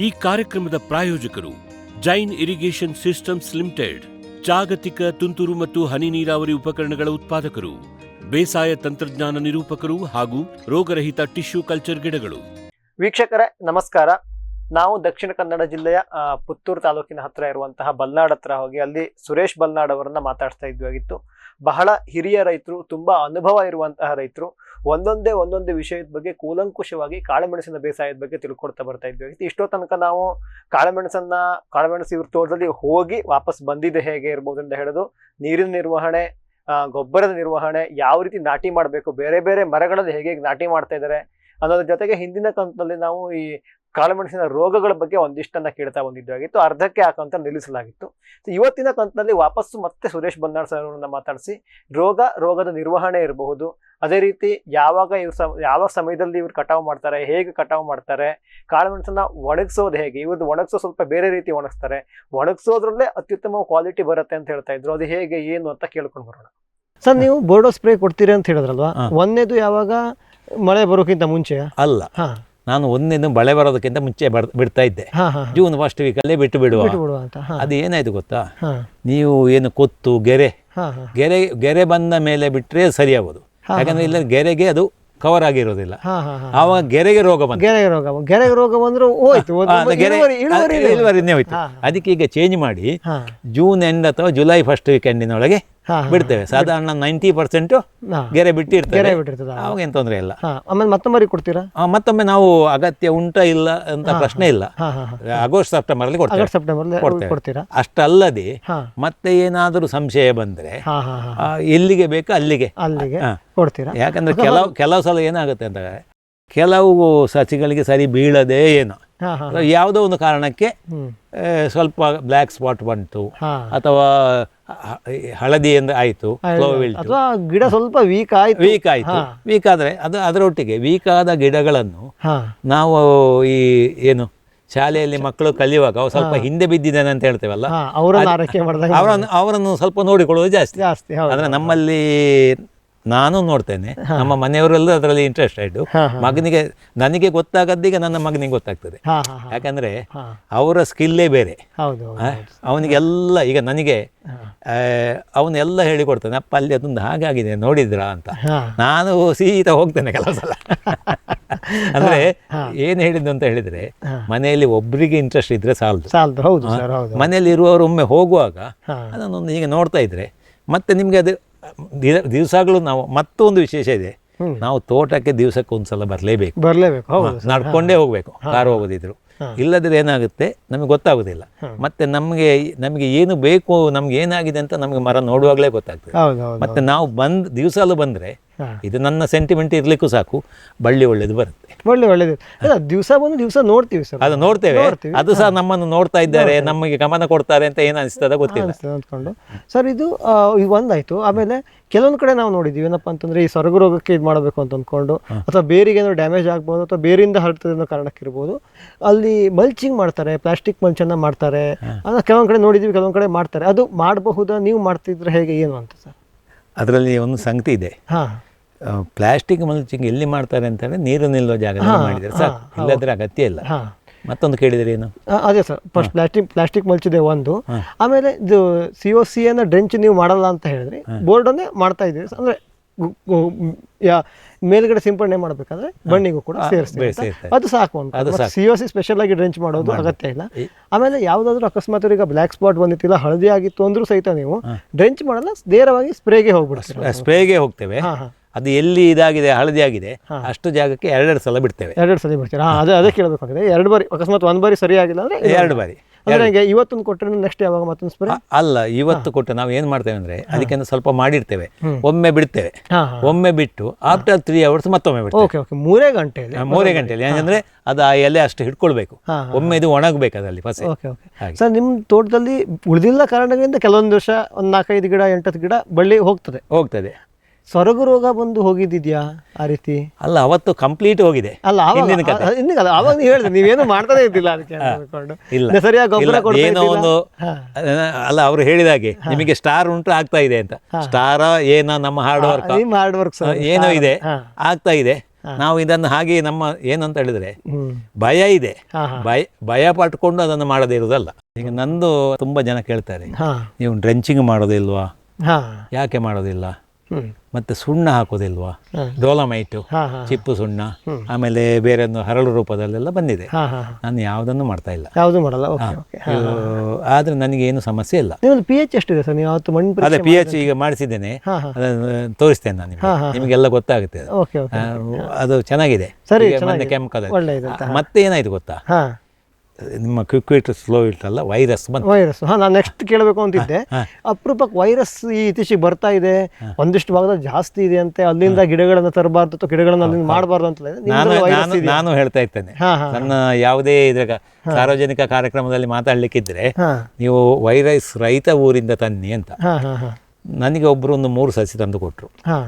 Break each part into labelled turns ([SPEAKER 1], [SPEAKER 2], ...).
[SPEAKER 1] ಈ ಕಾರ್ಯಕ್ರಮದ ಪ್ರಾಯೋಜಕರು ಜೈನ್ ಇರಿಗೇಷನ್ ಸಿಸ್ಟಮ್ಸ್ ಲಿಮಿಟೆಡ್, ಜಾಗತಿಕ ತುಂತುರು ಮತ್ತು ಹನಿ ನೀರಾವರಿ ಉಪಕರಣಗಳ ಉತ್ಪಾದಕರು, ಬೇಸಾಯ ತಂತ್ರಜ್ಞಾನ ನಿರೂಪಕರು ಹಾಗೂ ರೋಗರಹಿತ ಟಿಶ್ಯೂ ಕಲ್ಚರ್ ಗಿಡಗಳು.
[SPEAKER 2] ವೀಕ್ಷಕರೇ ನಮಸ್ಕಾರ. ನಾವು ದಕ್ಷಿಣ ಕನ್ನಡ ಜಿಲ್ಲೆಯ ಪುತ್ತೂರು ತಾಲೂಕಿನ ಹತ್ರ ಇರುವಂತಹ ಬಲ್ನಾಡ್ ಹತ್ರ ಹೋಗಿ ಅಲ್ಲಿ ಸುರೇಶ್ ಬಲ್ನಾಡ್ ಅವರನ್ನ ಮಾತಾಡ್ತಾ ಇದ್ವಾಗಿತ್ತು. ಬಹಳ ಹಿರಿಯ ರೈತರು, ತುಂಬಾ ಅನುಭವ ಇರುವಂತಹ ರೈತರು. ಒಂದೊಂದೇ ವಿಷಯದ ಬಗ್ಗೆ ಕೂಲಂಕುಷವಾಗಿ ಕಾಳುಮೆಣಸಿನ ಬೇಸಾಯದ ಬಗ್ಗೆ ತಿಳ್ಕೊಡ್ತಾ ಬರ್ತಾ ಇದ್ವಾಗಿತ್ತು. ಇಷ್ಟೋ ತನಕ ನಾವು ಕಾಳುಮೆಣಸು ಇವ್ರ ತೋಟದಲ್ಲಿ ಹೋಗಿ ವಾಪಸ್ ಬಂದಿದೆ ಹೇಗೆ ಇರ್ಬೋದು ಅಂತ ಹೇಳೋದು, ನೀರಿನ ನಿರ್ವಹಣೆ, ಗೊಬ್ಬರದ ನಿರ್ವಹಣೆ, ಯಾವ ರೀತಿ ನಾಟಿ ಮಾಡಬೇಕು, ಬೇರೆ ಬೇರೆ ಮರಗಳಲ್ಲಿ ಹೇಗೆ ನಾಟಿ ಮಾಡ್ತಾ ಇದ್ದಾರೆ ಅನ್ನೋದ್ರ ಜೊತೆಗೆ ಹಿಂದಿನ ಕಂತಲ್ಲಿ ನಾವು ಈ ಕಾಳುಮೆಣಸಿನ ರೋಗಗಳ ಬಗ್ಗೆ ಒಂದಿಷ್ಟನ್ನ ಕೇಳ್ತಾ ಬಂದಿದ್ದಾಗಿತ್ತು. ಅರ್ಧಕ್ಕೆ ಹಾಕಂತ ನಿಲ್ಲಿಸಲಾಗಿತ್ತು. ಇವತ್ತಿನ ಕಂತಿನಲ್ಲಿ ವಾಪಸ್ಸು ಮತ್ತೆ ಸುರೇಶ್ ಬಲ್ನಾಡ್ ಸರ್ ಅವರನ್ನ ಮಾತಾಡಿಸಿ ರೋಗದ ನಿರ್ವಹಣೆ ಇರಬಹುದು, ಅದೇ ರೀತಿ ಯಾವ ಸಮಯದಲ್ಲಿ ಇವ್ರು ಕಟಾವು ಮಾಡ್ತಾರೆ, ಹೇಗೆ ಕಟಾವು ಮಾಡ್ತಾರೆ, ಕಾಳುಮೆಣಸನ್ನ ಒಣಗಿಸೋದು ಹೇಗೆ, ಇವ್ರದ್ದು ಒಣಗಿಸೋ ಸ್ವಲ್ಪ ಬೇರೆ ರೀತಿ ಒಣಗಿಸ್ತಾರೆ, ಒಣಗಿಸೋದ್ರಲ್ಲೇ ಅತ್ಯುತ್ತಮ ಕ್ವಾಲಿಟಿ ಬರುತ್ತೆ ಅಂತ ಹೇಳ್ತಾ ಇದ್ರು. ಅದು ಹೇಗೆ ಏನು ಅಂತ ಕೇಳ್ಕೊಂಡು ಬರೋಣ. ಸರ್, ನೀವು ಬೋರ್ಡೋ ಸ್ಪ್ರೇ ಕೊಡ್ತೀರಿ ಅಂತ ಹೇಳಿದ್ರಲ್ವಾ, ಒಂದೇದು ಯಾವಾಗ ಮಳೆ ಬರೋಕ್ಕಿಂತ ಮುಂಚೆ ಅಲ್ಲ,
[SPEAKER 3] ನಾನು ಒಂದೇನು ಮಳೆ ಬರೋದಕ್ಕಿಂತ ಮುಂಚೆ ಬಿಡ್ತಾ ಇದ್ದೆ. ಜೂನ್ ಫಸ್ಟ್ ವೀಕಲ್ಲೇ ಬಿಟ್ಟು ಬಿಡುವ ಅಂತ. ಅದು ಏನಾಯ್ತು ಗೊತ್ತಾ, ನೀವು ಏನು ಕೊತ್ತು ಗೆರೆ ಬಂದ ಮೇಲೆ ಬಿಟ್ರೆ ಸರಿಯಾಗೋದು. ಯಾಕಂದ್ರೆ ಇಲ್ಲ ಗೆರೆಗೆ ಅದು ಕವರ್ ಆಗಿರೋದಿಲ್ಲ, ಆವಾಗ ಗೆರೆಗೆ ರೋಗ
[SPEAKER 2] ಬಂದ್ರೆ
[SPEAKER 3] ಇಳುವರಿನೇ ಹೋಯ್ತು. ಅದಕ್ಕೆ ಈಗ ಚೇಂಜ್ ಮಾಡಿ ಜೂನ್ ಎಂಡ್ ಅಥವಾ ಜುಲೈ ಫಸ್ಟ್ ವೀಕೆಂಡಿನೊಳಗೆ ಬಿಡ್ತೇವೆ. ಸಾಧಾರಣ 90% ಗೆರೆ ಬಿಟ್ಟಿರ್ತೇವೆ, ಅವಾಗ ಏನು ತೊಂದರೆ ಇಲ್ಲ.
[SPEAKER 2] ಆಮೇಲೆ ಮತ್ತೊಮ್ಮೆ ಕೊಡ್ತೀರಾ?
[SPEAKER 3] ಮತ್ತೊಮ್ಮೆ ನಾವು ಅಗತ್ಯ ಉಂಟಾ ಇಲ್ಲ ಅಂತ ಪ್ರಶ್ನೆ ಇಲ್ಲ. ಆಗಸ್ಟ್ ಸೆಪ್ಟೆಂಬರ್ ಅಲ್ಲಿ ಕೊಡ್ತೇವೆ. ಅಷ್ಟಲ್ಲದೆ ಮತ್ತೆ ಏನಾದರೂ ಸಂಶಯ ಬಂದ್ರೆ ಎಲ್ಲಿಗೆ ಬೇಕು ಅಲ್ಲಿಗೆ
[SPEAKER 2] ಕೊಡ್ತೀರಾ?
[SPEAKER 3] ಯಾಕಂದ್ರೆ ಕೆಲವು ಸಲ ಏನಾಗುತ್ತೆ ಅಂತ, ಕೆಲವು ಸಸಿಗಳಿಗೆ ಸರಿ ಬೀಳದೆ ಏನೋ ಯಾವುದೋ ಒಂದು ಕಾರಣಕ್ಕೆ ಸ್ವಲ್ಪ ಬ್ಲ್ಯಾಕ್ ಸ್ಪಾಟ್ ಬಂತು ಅಥವಾ ಹಳದಿ ಆಯ್ತು,
[SPEAKER 2] ಗಿಡ ಸ್ವಲ್ಪ ವೀಕ್
[SPEAKER 3] ಆದ್ರೆ ಅದು ಅದರೊಟ್ಟಿಗೆ ವೀಕ್ ಆದ ಗಿಡಗಳನ್ನು ನಾವು ಈ ಏನು ಶಾಲೆಯಲ್ಲಿ ಮಕ್ಕಳು ಕಲಿಯುವಾಗ ಅವು ಸ್ವಲ್ಪ ಹಿಂದೆ ಬಿದ್ದಿದ್ದಾನೆ ಅಂತ ಹೇಳ್ತೇವಲ್ಲ, ಅವರನ್ನು ಸ್ವಲ್ಪ ನೋಡಿಕೊಳ್ಳೋದು ಜಾಸ್ತಿ. ಅಂದ್ರೆ ನಮ್ಮಲ್ಲಿ ನಾನು ನೋಡ್ತೇನೆ, ನಮ್ಮ ಮನೆಯವರೆಲ್ಲ ಅದರಲ್ಲಿ ಇಂಟ್ರೆಸ್ಟೆಡ್. ನನಗೆ ಗೊತ್ತಾಗದ್ದೀಗ ನನ್ನ ಮಗನಿಗೆ ಗೊತ್ತಾಗ್ತದೆ. ಯಾಕಂದ್ರೆ ಅವರ ಸ್ಕಿಲ್ಲೇ ಬೇರೆ. ಅವನಿಗೆಲ್ಲ ಈಗ ನನಗೆ ಅವನ್ನೆಲ್ಲ ಹೇಳಿಕೊಡ್ತಾನೆ, ಅಪ್ಪ ಅಲ್ಲಿ ಅದೊಂದು ಹಾಗಾಗಿದೆ ನೋಡಿದ್ರಾ ಅಂತ. ನಾನು ಸೀದಾ ಹೋಗ್ತೇನೆ ಕೆಲವು ಸಲ. ಅಂದ್ರೆ ಏನ್ ಹೇಳಿದ್ದು ಅಂತ ಹೇಳಿದ್ರೆ, ಮನೆಯಲ್ಲಿ ಒಬ್ರಿಗೆ ಇಂಟ್ರೆಸ್ಟ್ ಇದ್ರೆ ಸಾಲದು. ಮನೆಯಲ್ಲಿ ಇರುವವರು ಒಮ್ಮೆ ಹೋಗುವಾಗ ಅದನ್ನೊಂದು ಹೀಗೆ ನೋಡ್ತಾ ಇದ್ರೆ ಮತ್ತೆ ನಿಮ್ಗೆ ಅದು ದಿವಸಗಳು ನಾವು ಮತ್ತೊಂದು ವಿಶೇಷ ಇದೆ, ನಾವು ತೋಟಕ್ಕೆ ದಿವಸಕ್ಕೆ ಒಂದ್ಸಲ ಬರಲೇಬೇಕು, ನಡ್ಕೊಂಡೇ ಹೋಗ್ಬೇಕು, ಕಾರು ಹೋಗೋದಿದ್ರು. ಇಲ್ಲದ್ರೆ ಏನಾಗುತ್ತೆ ನಮಗೆ ಗೊತ್ತಾಗೋದಿಲ್ಲ. ಮತ್ತೆ ನಮಗೆ ಏನು ಬೇಕು, ನಮ್ಗೆ ಏನಾಗಿದೆ ಅಂತ ನಮಗೆ ಮರ ನೋಡುವಾಗಲೇ ಗೊತ್ತಾಗ್ತದೆ. ಮತ್ತೆ ನಾವು ದಿವಸಲ್ಲೂ ಬಂದ್ರೆ, ಇದು ನನ್ನ ಸೆಂಟಿಮೆಂಟ್ ಇರ್ಲಿಕ್ಕೂ ಸಾಕು, ಬಳ್ಳಿ ಒಳ್ಳೇದು ಬರುತ್ತೆ.
[SPEAKER 2] ಒಳ್ಳೇದು ದಿವಸ ನೋಡ್ತೀವಿ ಸರ್,
[SPEAKER 3] ಅದು ನೋಡ್ತೇವೆ. ಅದು ಸಹ ನಮ್ಮನ್ನು ನೋಡ್ತಾ ಇದ್ದಾರೆ, ನಮಗೆ ಗಮನ ಕೊಡ್ತಾರೆ ಅಂತ ಏನು ಅನಿಸ್ತದ ಗೊತ್ತಿಲ್ಲ
[SPEAKER 2] ಅಂದ್ಕೊಂಡು. ಸರ್, ಇದು ಒಂದಾಯ್ತು. ಆಮೇಲೆ ಕೆಲವೊಂದು ಕಡೆ ನಾವು ನೋಡಿದ್ದೀವಿ ಏನಪ್ಪ ಅಂತಂದ್ರೆ, ಈ ಸೊರಗು ರೋಗಕ್ಕೆ ಇದು ಮಾಡಬೇಕು ಅಂತ ಅಂದ್ಕೊಂಡು, ಅಥವಾ ಬೇರಿಗೆ ಏನಾದ್ರು ಡ್ಯಾಮೇಜ್ ಆಗ್ಬೋದು, ಅಥವಾ ಬೇರಿಂದ ಹರಡ್ತದೆ ಅನ್ನೋ ಕಾರಣಕ್ಕಿರ್ಬೋದು, ಅಲ್ಲಿ ಮಲ್ಚಿಂಗ್ ಮಾಡ್ತಾರೆ, ಪ್ಲಾಸ್ಟಿಕ್ ಮಲ್ಚನ್ನ ಮಾಡ್ತಾರೆ. ಅದನ್ನ ಕೆಲವೊಂದು ಕಡೆ ನೋಡಿದ್ದೀವಿ, ಕೆಲವೊಂದು ಕಡೆ ಮಾಡ್ತಾರೆ. ಅದು ಮಾಡಬಹುದಾ? ನೀವು ಮಾಡ್ತಿದ್ರೆ ಹೇಗೆ, ಏನು ಅಂತ ಸರ್?
[SPEAKER 3] ಅದರಲ್ಲಿ ಒಂದು ಸಂಗತಿ ಇದೆ. ಪ್ಲಾಸ್ಟಿಕ್ ಮಲ್ಚಿಂಗ್ ಎಲ್ಲಿ ಮಾಡ್ತಾರೆ ಅಂತಂದ್ರೆ, ನೀರು ನಿಲ್ಲುವ ಜಾಗದಲ್ಲಿ ಮಾಡಿದರೆ ಸಾಕು, ಇಲ್ಲದ್ರೆ ಅಗತ್ಯ ಇಲ್ಲ. ಮತ್ತೊಂದು ಕೇಳಿದ್ರೆ ಏನು?
[SPEAKER 2] ಅದೇ ಸರ್, ಫಸ್ಟ್ ಪ್ಲಾಸ್ಟಿಕ್ ಮಲ್ಚಿದೆ ಒಂದು. ಆಮೇಲೆ ಇದು COC ಡ್ರೆಂಚ್ ನೀವು ಮಾಡಲ್ಲ ಅಂತ ಹೇಳಿದ್ರಿ, ಬೋರ್ಡನ್ನೇ ಮಾಡ್ತಾ ಇದ್ದೀವಿ. ಅಂದ್ರೆ ಮೇಲ್ಗಡೆ ಸಿಂಪಡಣೆ ಮಾಡ್ಬೇಕಾದ್ರೆ ಬಣ್ಣಿಗೂ ಕೂಡ ಸೇರಿಸ್ತೀವಿ, ಅದು ಸಾಕು ಅಂತ. COC ಸ್ಪೆಷಲ್ ಆಗಿ ಡ್ರೆಂಚ್ ಮಾಡೋದು ಅಗತ್ಯ ಇಲ್ಲ. ಆಮೇಲೆ ಯಾವ್ದಾದ್ರು ಅಕಸ್ಮಾತ್ ಈಗ ಬ್ಲ್ಯಾಕ್ ಸ್ಪಾಟ್ ಬಂದಿತ್ತಿಲ್ಲ, ಹಳದಿ ಆಗಿತ್ತು ಅಂದ್ರೂ ಸಹಿತ ನೀವು ಡ್ರೆಂಚ್ ಮಾಡಲ್ಲ, ನೇರವಾಗಿ ಸ್ಪ್ರೇಗೆ ಹೋಗ್ಬಿಡ್ತೀವಿ.
[SPEAKER 3] ಸ್ಪ್ರೇಗೆ ಹೋಗ್ತೇವೆ. ಅದು ಎಲ್ಲಿ ಇದಾಗಿದೆ, ಹಳದಿ ಆಗಿದೆ, ಅಷ್ಟು ಜಾಗಕ್ಕೆ 2 ಸಲ ಬಿಡ್ತೇವೆ.
[SPEAKER 2] 2 ಸಲ ಬಿಡ್ತೀರಾ? ಅದೇ ಕೇಳಬೇಕಾಗಿದೆ. 2 ಬಾರಿ, ಅಕಸ್ಮಾತ್ 1 ಬಾರಿ ಸರಿ ಆಗಿಲ್ಲ ಅಂದ್ರೆ
[SPEAKER 3] 2 ಬಾರಿ.
[SPEAKER 2] ಇವತ್ತೊಂದು ಕೊಟ್ಟರೆ ನೆಕ್ಸ್ಟ್ ಯಾವಾಗ ಮತ್ತೊಂದು ಸ್ಪ್ರೇ?
[SPEAKER 3] ಅಲ್ಲ, ಇವತ್ತು ಕೊಟ್ಟು ನಾವು ಏನ್ ಮಾಡ್ತೇವೆ ಅಂದ್ರೆ, ಅದಕ್ಕೆ ಸ್ವಲ್ಪ ಮಾಡಿರ್ತೇವೆ, ಒಮ್ಮೆ ಬಿಡ್ತೇವೆ, ಒಮ್ಮೆ ಬಿಟ್ಟು ಆಫ್ಟರ್ 3 hours ಮತ್ತೊಮ್ಮೆ ಬಿಡ್ತೇವೆ.
[SPEAKER 2] 3 ಗಂಟೆಯಲ್ಲಿ
[SPEAKER 3] ಯಾಕಂದ್ರೆ ಅದು ಆ ಎಲೆ ಅಷ್ಟು ಹಿಡ್ಕೊಳ್ಬೇಕು, ಒಮ್ಮೆ ಇದು ಒಣಗಬೇಕು ಅದರಲ್ಲಿ ಫಸೆ.
[SPEAKER 2] ಸರ್, ನಿಮ್ಮ ತೋಟದಲ್ಲಿ ಉಳಿದಿಲ್ಲ ಕಾರಣಗಳಿಂದ ಕೆಲವೊಂದು ವರ್ಷ 1 4-5 ಗಿಡ 8 ಗಿಡ ಬಳ್ಳಿ ಹೋಗ್ತದೆ. ಸೊರಗು ರೋಗ ಬಂದು ಹೋಗಿದ್ಯಾ ಆ ರೀತಿ?
[SPEAKER 3] ಅಲ್ಲ, ಅವತ್ತು ಕಂಪ್ಲೀಟ್ ಹೋಗಿದೆ.
[SPEAKER 2] ಅಲ್ಲ, ಅವಾಗ ನೀವು ಹೇಳಿದ್ರೆ ನೀವೇನು ಮಾಡ್ತಾನೆ ಇದ್ದಿಲ್ಲ, ಅದಕ್ಕೆ ಸರಿಯಾಗಿ ಗೊಬ್ಬರ
[SPEAKER 3] ಏನೋ ಒಂದು ಅಲ್ಲ, ಅವ್ರು ಹೇಳಿದಾಗೆ ನಿಮಗೆ ಸ್ಟಾರ್ ಉಂಟು ಆಗ್ತಾ ಇದೆ ಅಂತ. ಸ್ಟಾರ ಏನೋ ನಮ್ಮ ಹಾರ್ಡ್ ವರ್ಕ್ ಏನೋ ಇದೆ, ಆಗ್ತಾ ಇದೆ. ನಾವು ಇದನ್ನು ಹಾಗೆ ನಮ್ಮ ಏನಂತ ಹೇಳಿದ್ರೆ
[SPEAKER 2] ಹ್ಮ್
[SPEAKER 3] ಭಯ ಇದೆ,
[SPEAKER 2] ಹಾ ಹಾ
[SPEAKER 3] ಭಯ ಪಟ್ಕೊಂಡು ಅದನ್ನು ಮಾಡದೇ ಇರೋದಲ್ಲ. ಈಗ ನಂದು ತುಂಬ ಜನ ಕೇಳ್ತಾರೆ,
[SPEAKER 2] ಹಾ
[SPEAKER 3] ನೀವು ಡ್ರೆಂಚಿಂಗ್ ಮಾಡೋದಿಲ್ವಾ,
[SPEAKER 2] ಹಾ
[SPEAKER 3] ಯಾಕೆ ಮಾಡೋದಿಲ್ಲ,
[SPEAKER 2] ಹ್ಮ್
[SPEAKER 3] ಮತ್ತೆ ಸುಣ್ಣ ಹಾಕೋದಿಲ್ವಾ,
[SPEAKER 2] ಹಾ.
[SPEAKER 3] ಡೋಲಮೈಟು,
[SPEAKER 2] ಹಾ ಹಾ
[SPEAKER 3] ಚಿಪ್ಪು ಸುಣ್ಣ, ಆಮೇಲೆ ಬೇರೆ ಒಂದು ಹರಳು ರೂಪದಲ್ಲೆಲ್ಲ ಬಂದಿದೆ.
[SPEAKER 2] ಹಾ ಹಾ
[SPEAKER 3] ನಾನು ಯಾವುದನ್ನು ಮಾಡ್ತಾ ಇಲ್ಲ.
[SPEAKER 2] ಯಾವುದು ಮಾಡಲ್ಲ. Okay okay.
[SPEAKER 3] ಆದರೆ ನನಗೆ ಏನು ಸಮಸ್ಯೆ ಇಲ್ಲ.
[SPEAKER 2] ನಿಮ್ಮದು ಪಿ ಎಚ್ ಎಷ್ಟಿದೆ ಸರ್? ನೀವು ಅವತ್ತು ಮಣ್ಣು
[SPEAKER 3] ಅದೇ
[SPEAKER 2] ಪರೀಕ್ಷೆ
[SPEAKER 3] PH ಈಗ ಮಾಡಿಸಿದ್ದೇನೆ,
[SPEAKER 2] ಹಾ ಹಾ
[SPEAKER 3] ಅದನ್ನು ತೋರಿಸ್ತೇನೆ ನಾನು ನಿಮಗೆ.
[SPEAKER 2] ಹಾ, ಹಾ.
[SPEAKER 3] ನಿಮಗೆಲ್ಲ ಗೊತ್ತಾಗುತ್ತೆ ಅದು.
[SPEAKER 2] Okay okay.
[SPEAKER 3] ಅದು ಚೆನ್ನಾಗಿದೆ.
[SPEAKER 2] ಸರಿ,
[SPEAKER 3] ಈಗ ಮೊನ್ನೆ
[SPEAKER 2] ಚೆನ್ನಾಗಿದೆ.
[SPEAKER 3] ಕೆಂಪದ
[SPEAKER 2] ಒಳ್ಳೆ ಇದೆ ಅಂತ.
[SPEAKER 3] ಮತ್ತೆ ಏನಾಯ್ತು ಗೊತ್ತಾ,
[SPEAKER 2] ಹಾ
[SPEAKER 3] ನಿಮ್ಮ ಕ್ವಿಕ್ ಸ್ಲೋ ಇಟ್ಟಲ್ಲ ವೈರಸ್ ಬಂತು.
[SPEAKER 2] ವೈರಸ್. ಹಾ ನಾನು ನೆಕ್ಸ್ಟ್ ಕೇಳಬೇಕು ಅಂತಿದ್ದೆ.
[SPEAKER 3] ಹಾ.
[SPEAKER 2] ಅಪರೂಪಕ್ಕೆ ವೈರಸ್ ಈ ಇತ್ತೀಚೆಗೆ ಬರ್ತಾ ಇದೆ, ಒಂದಿಷ್ಟು ಭಾಗದಲ್ಲಿ ಜಾಸ್ತಿ ಇದೆ ಅಂತೆ. ಅಲ್ಲಿಂದ ಗಿಡಗಳನ್ನ ತರಬಾರ್ದು ಅಥವಾ ಗಿಡಗಳನ್ನ ಅಲ್ಲಿಂದ ಮಾಡಬಾರ್ದು ಅಂತ
[SPEAKER 3] ನಾನು ಹೇಳ್ತಾ ಇರ್ತೇನೆ,
[SPEAKER 2] ಹಾ ಹಾ
[SPEAKER 3] ನನ್ನ ಯಾವುದೇ ಇದ್ರಾಗ ಸಾರ್ವಜನಿಕ ಕಾರ್ಯಕ್ರಮದಲ್ಲಿ ಮಾತಾಡ್ಲಿಕ್ಕಿದ್ರೆ
[SPEAKER 2] ಹಾ
[SPEAKER 3] ನೀವು ವೈರಸ್ ರಹಿತ ಊರಿಂದ ತನ್ನಿ ಅಂತ.
[SPEAKER 2] ಹಾ ಹಾ ಹಾ
[SPEAKER 3] ನನಗೆ ಒಬ್ಬರು ಒಂದು 3 ಸಸಿ ತಂದು ಕೊಟ್ಟರು.
[SPEAKER 2] ಹಾ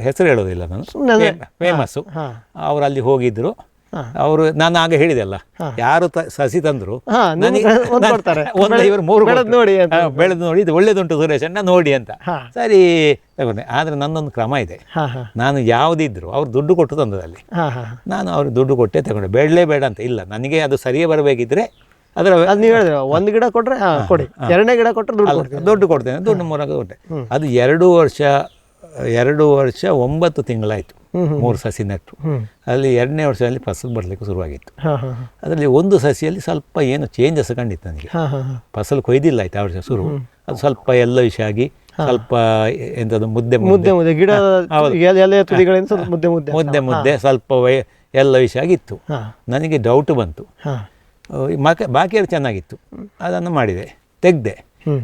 [SPEAKER 3] ಹೆಸರು ಹೇಳೋದಿಲ್ಲ ನಾನು,
[SPEAKER 2] ಸುಮ್ಮನೆ
[SPEAKER 3] ಫೇಮಸ್ಸು.
[SPEAKER 2] ಹಾ
[SPEAKER 3] ಅವರು ಅಲ್ಲಿ ಹೋಗಿದ್ರು.
[SPEAKER 2] ಹಾ.
[SPEAKER 3] ಅವರು ನಾನು ಆಗ ಹೇಳಿದೆಲ್ಲ, ಯಾರು ಸಸಿ ತಂದ್ರು
[SPEAKER 2] ಹಾ, ನಿಮ್ಗೆ ಒಂದು ಕೊಡ್ತಾರೆ.
[SPEAKER 3] ಇವರು 3
[SPEAKER 2] ಬೆಳೆದು ನೋಡಿ ಅಂತ.
[SPEAKER 3] ಬೆಳೆದು ನೋಡಿ ಇದು ಒಳ್ಳೇದುಂಟು ಸುರೇಶ್ ಅಣ್ಣ ನೋಡಿ ಅಂತ.
[SPEAKER 2] ಹಾ.
[SPEAKER 3] ಸರಿ ತಗೊಂಡೆ. ಆದರೆ ನನ್ನೊಂದು ಕ್ರಮ ಇದೆ,
[SPEAKER 2] ಹಾ ಹಾ
[SPEAKER 3] ನಾನು ಯಾವುದಿದ್ರು ಅವ್ರು ದುಡ್ಡು ಕೊಟ್ಟು ತಂದದಲ್ಲಿ
[SPEAKER 2] ಹಾ ಹಾ
[SPEAKER 3] ನಾನು ಅವ್ರಿಗೆ ದುಡ್ಡು ಕೊಟ್ಟೆ ತಗೊಂಡೆ. ಬೇಡಲೇ ಬೇಡ ಅಂತ ಇಲ್ಲ, ನನಗೆ ಅದು ಸರಿಯೇ ಬರಬೇಕಿದ್ರೆ ಅದರ
[SPEAKER 2] ಅದು ನೀವು ಹೇಳಿದ್ರೆ ಒಂದು ಗಿಡ ಕೊಟ್ರೆ ಹಾ ಕೊಡಿ, ಎರಡನೇ ಗಿಡ ಕೊಟ್ಟರೆ ದುಡ್ಡು ಕೊಡ್ತೀವಿ.
[SPEAKER 3] ದುಡ್ಡು ಕೊಡ್ತೇನೆ, ದುಡ್ಡು ಮೂರಾಗ ಕೊಟ್ಟೆ. ಅದು 2 ವರ್ಷ 9 ತಿಂಗಳಾಯಿತು 3 ಸಸಿ ನೆಟ್ಟು. ಅಲ್ಲಿ 2ನೇ ವರ್ಷದಲ್ಲಿ ಫಸಲು ಬರಲಿಕ್ಕೆ ಶುರುವಾಗಿತ್ತು.
[SPEAKER 2] ಹಾ ಹಾ
[SPEAKER 3] ಅದರಲ್ಲಿ ಒಂದು ಸಸಿಯಲ್ಲಿ ಸ್ವಲ್ಪ ಏನು ಚೇಂಜಸ್ ಕಂಡಿತ್ತು ನನಗೆ.
[SPEAKER 2] ಹಾ ಹಾ ಹಾ
[SPEAKER 3] ಫಸಲು ಕೊಯ್ದಿಲ್ಲ ಆಯ್ತು ಆ ವರ್ಷ ಶುರು. ಅದು ಸ್ವಲ್ಪ ಯೆಲ್ಲೋಯಿಶ್ ಆಗಿ ಸ್ವಲ್ಪ ಎಂಥದ್ದು ಮುದ್ದೆ
[SPEAKER 2] ಮುದ್ದೆ ಮುದ್ದೆ ಗಿಡ ಎಲೆ ತುದಿಗಳಿಂದ ಸ್ವಲ್ಪ ಮುದ್ದೆ ಮುದ್ದೆ
[SPEAKER 3] ಮುದ್ದೆ ಸ್ವಲ್ಪ ಯೆಲ್ಲೋಯಿಶ್ ಆಗಿತ್ತು.
[SPEAKER 2] ಹಾ
[SPEAKER 3] ನನಗೆ ಡೌಟ್ ಬಂತು.
[SPEAKER 2] ಹಾ
[SPEAKER 3] ಬಾಕಿಯರು ಚೆನ್ನಾಗಿತ್ತು, ಅದನ್ನು ಮಾಡಿದೆ,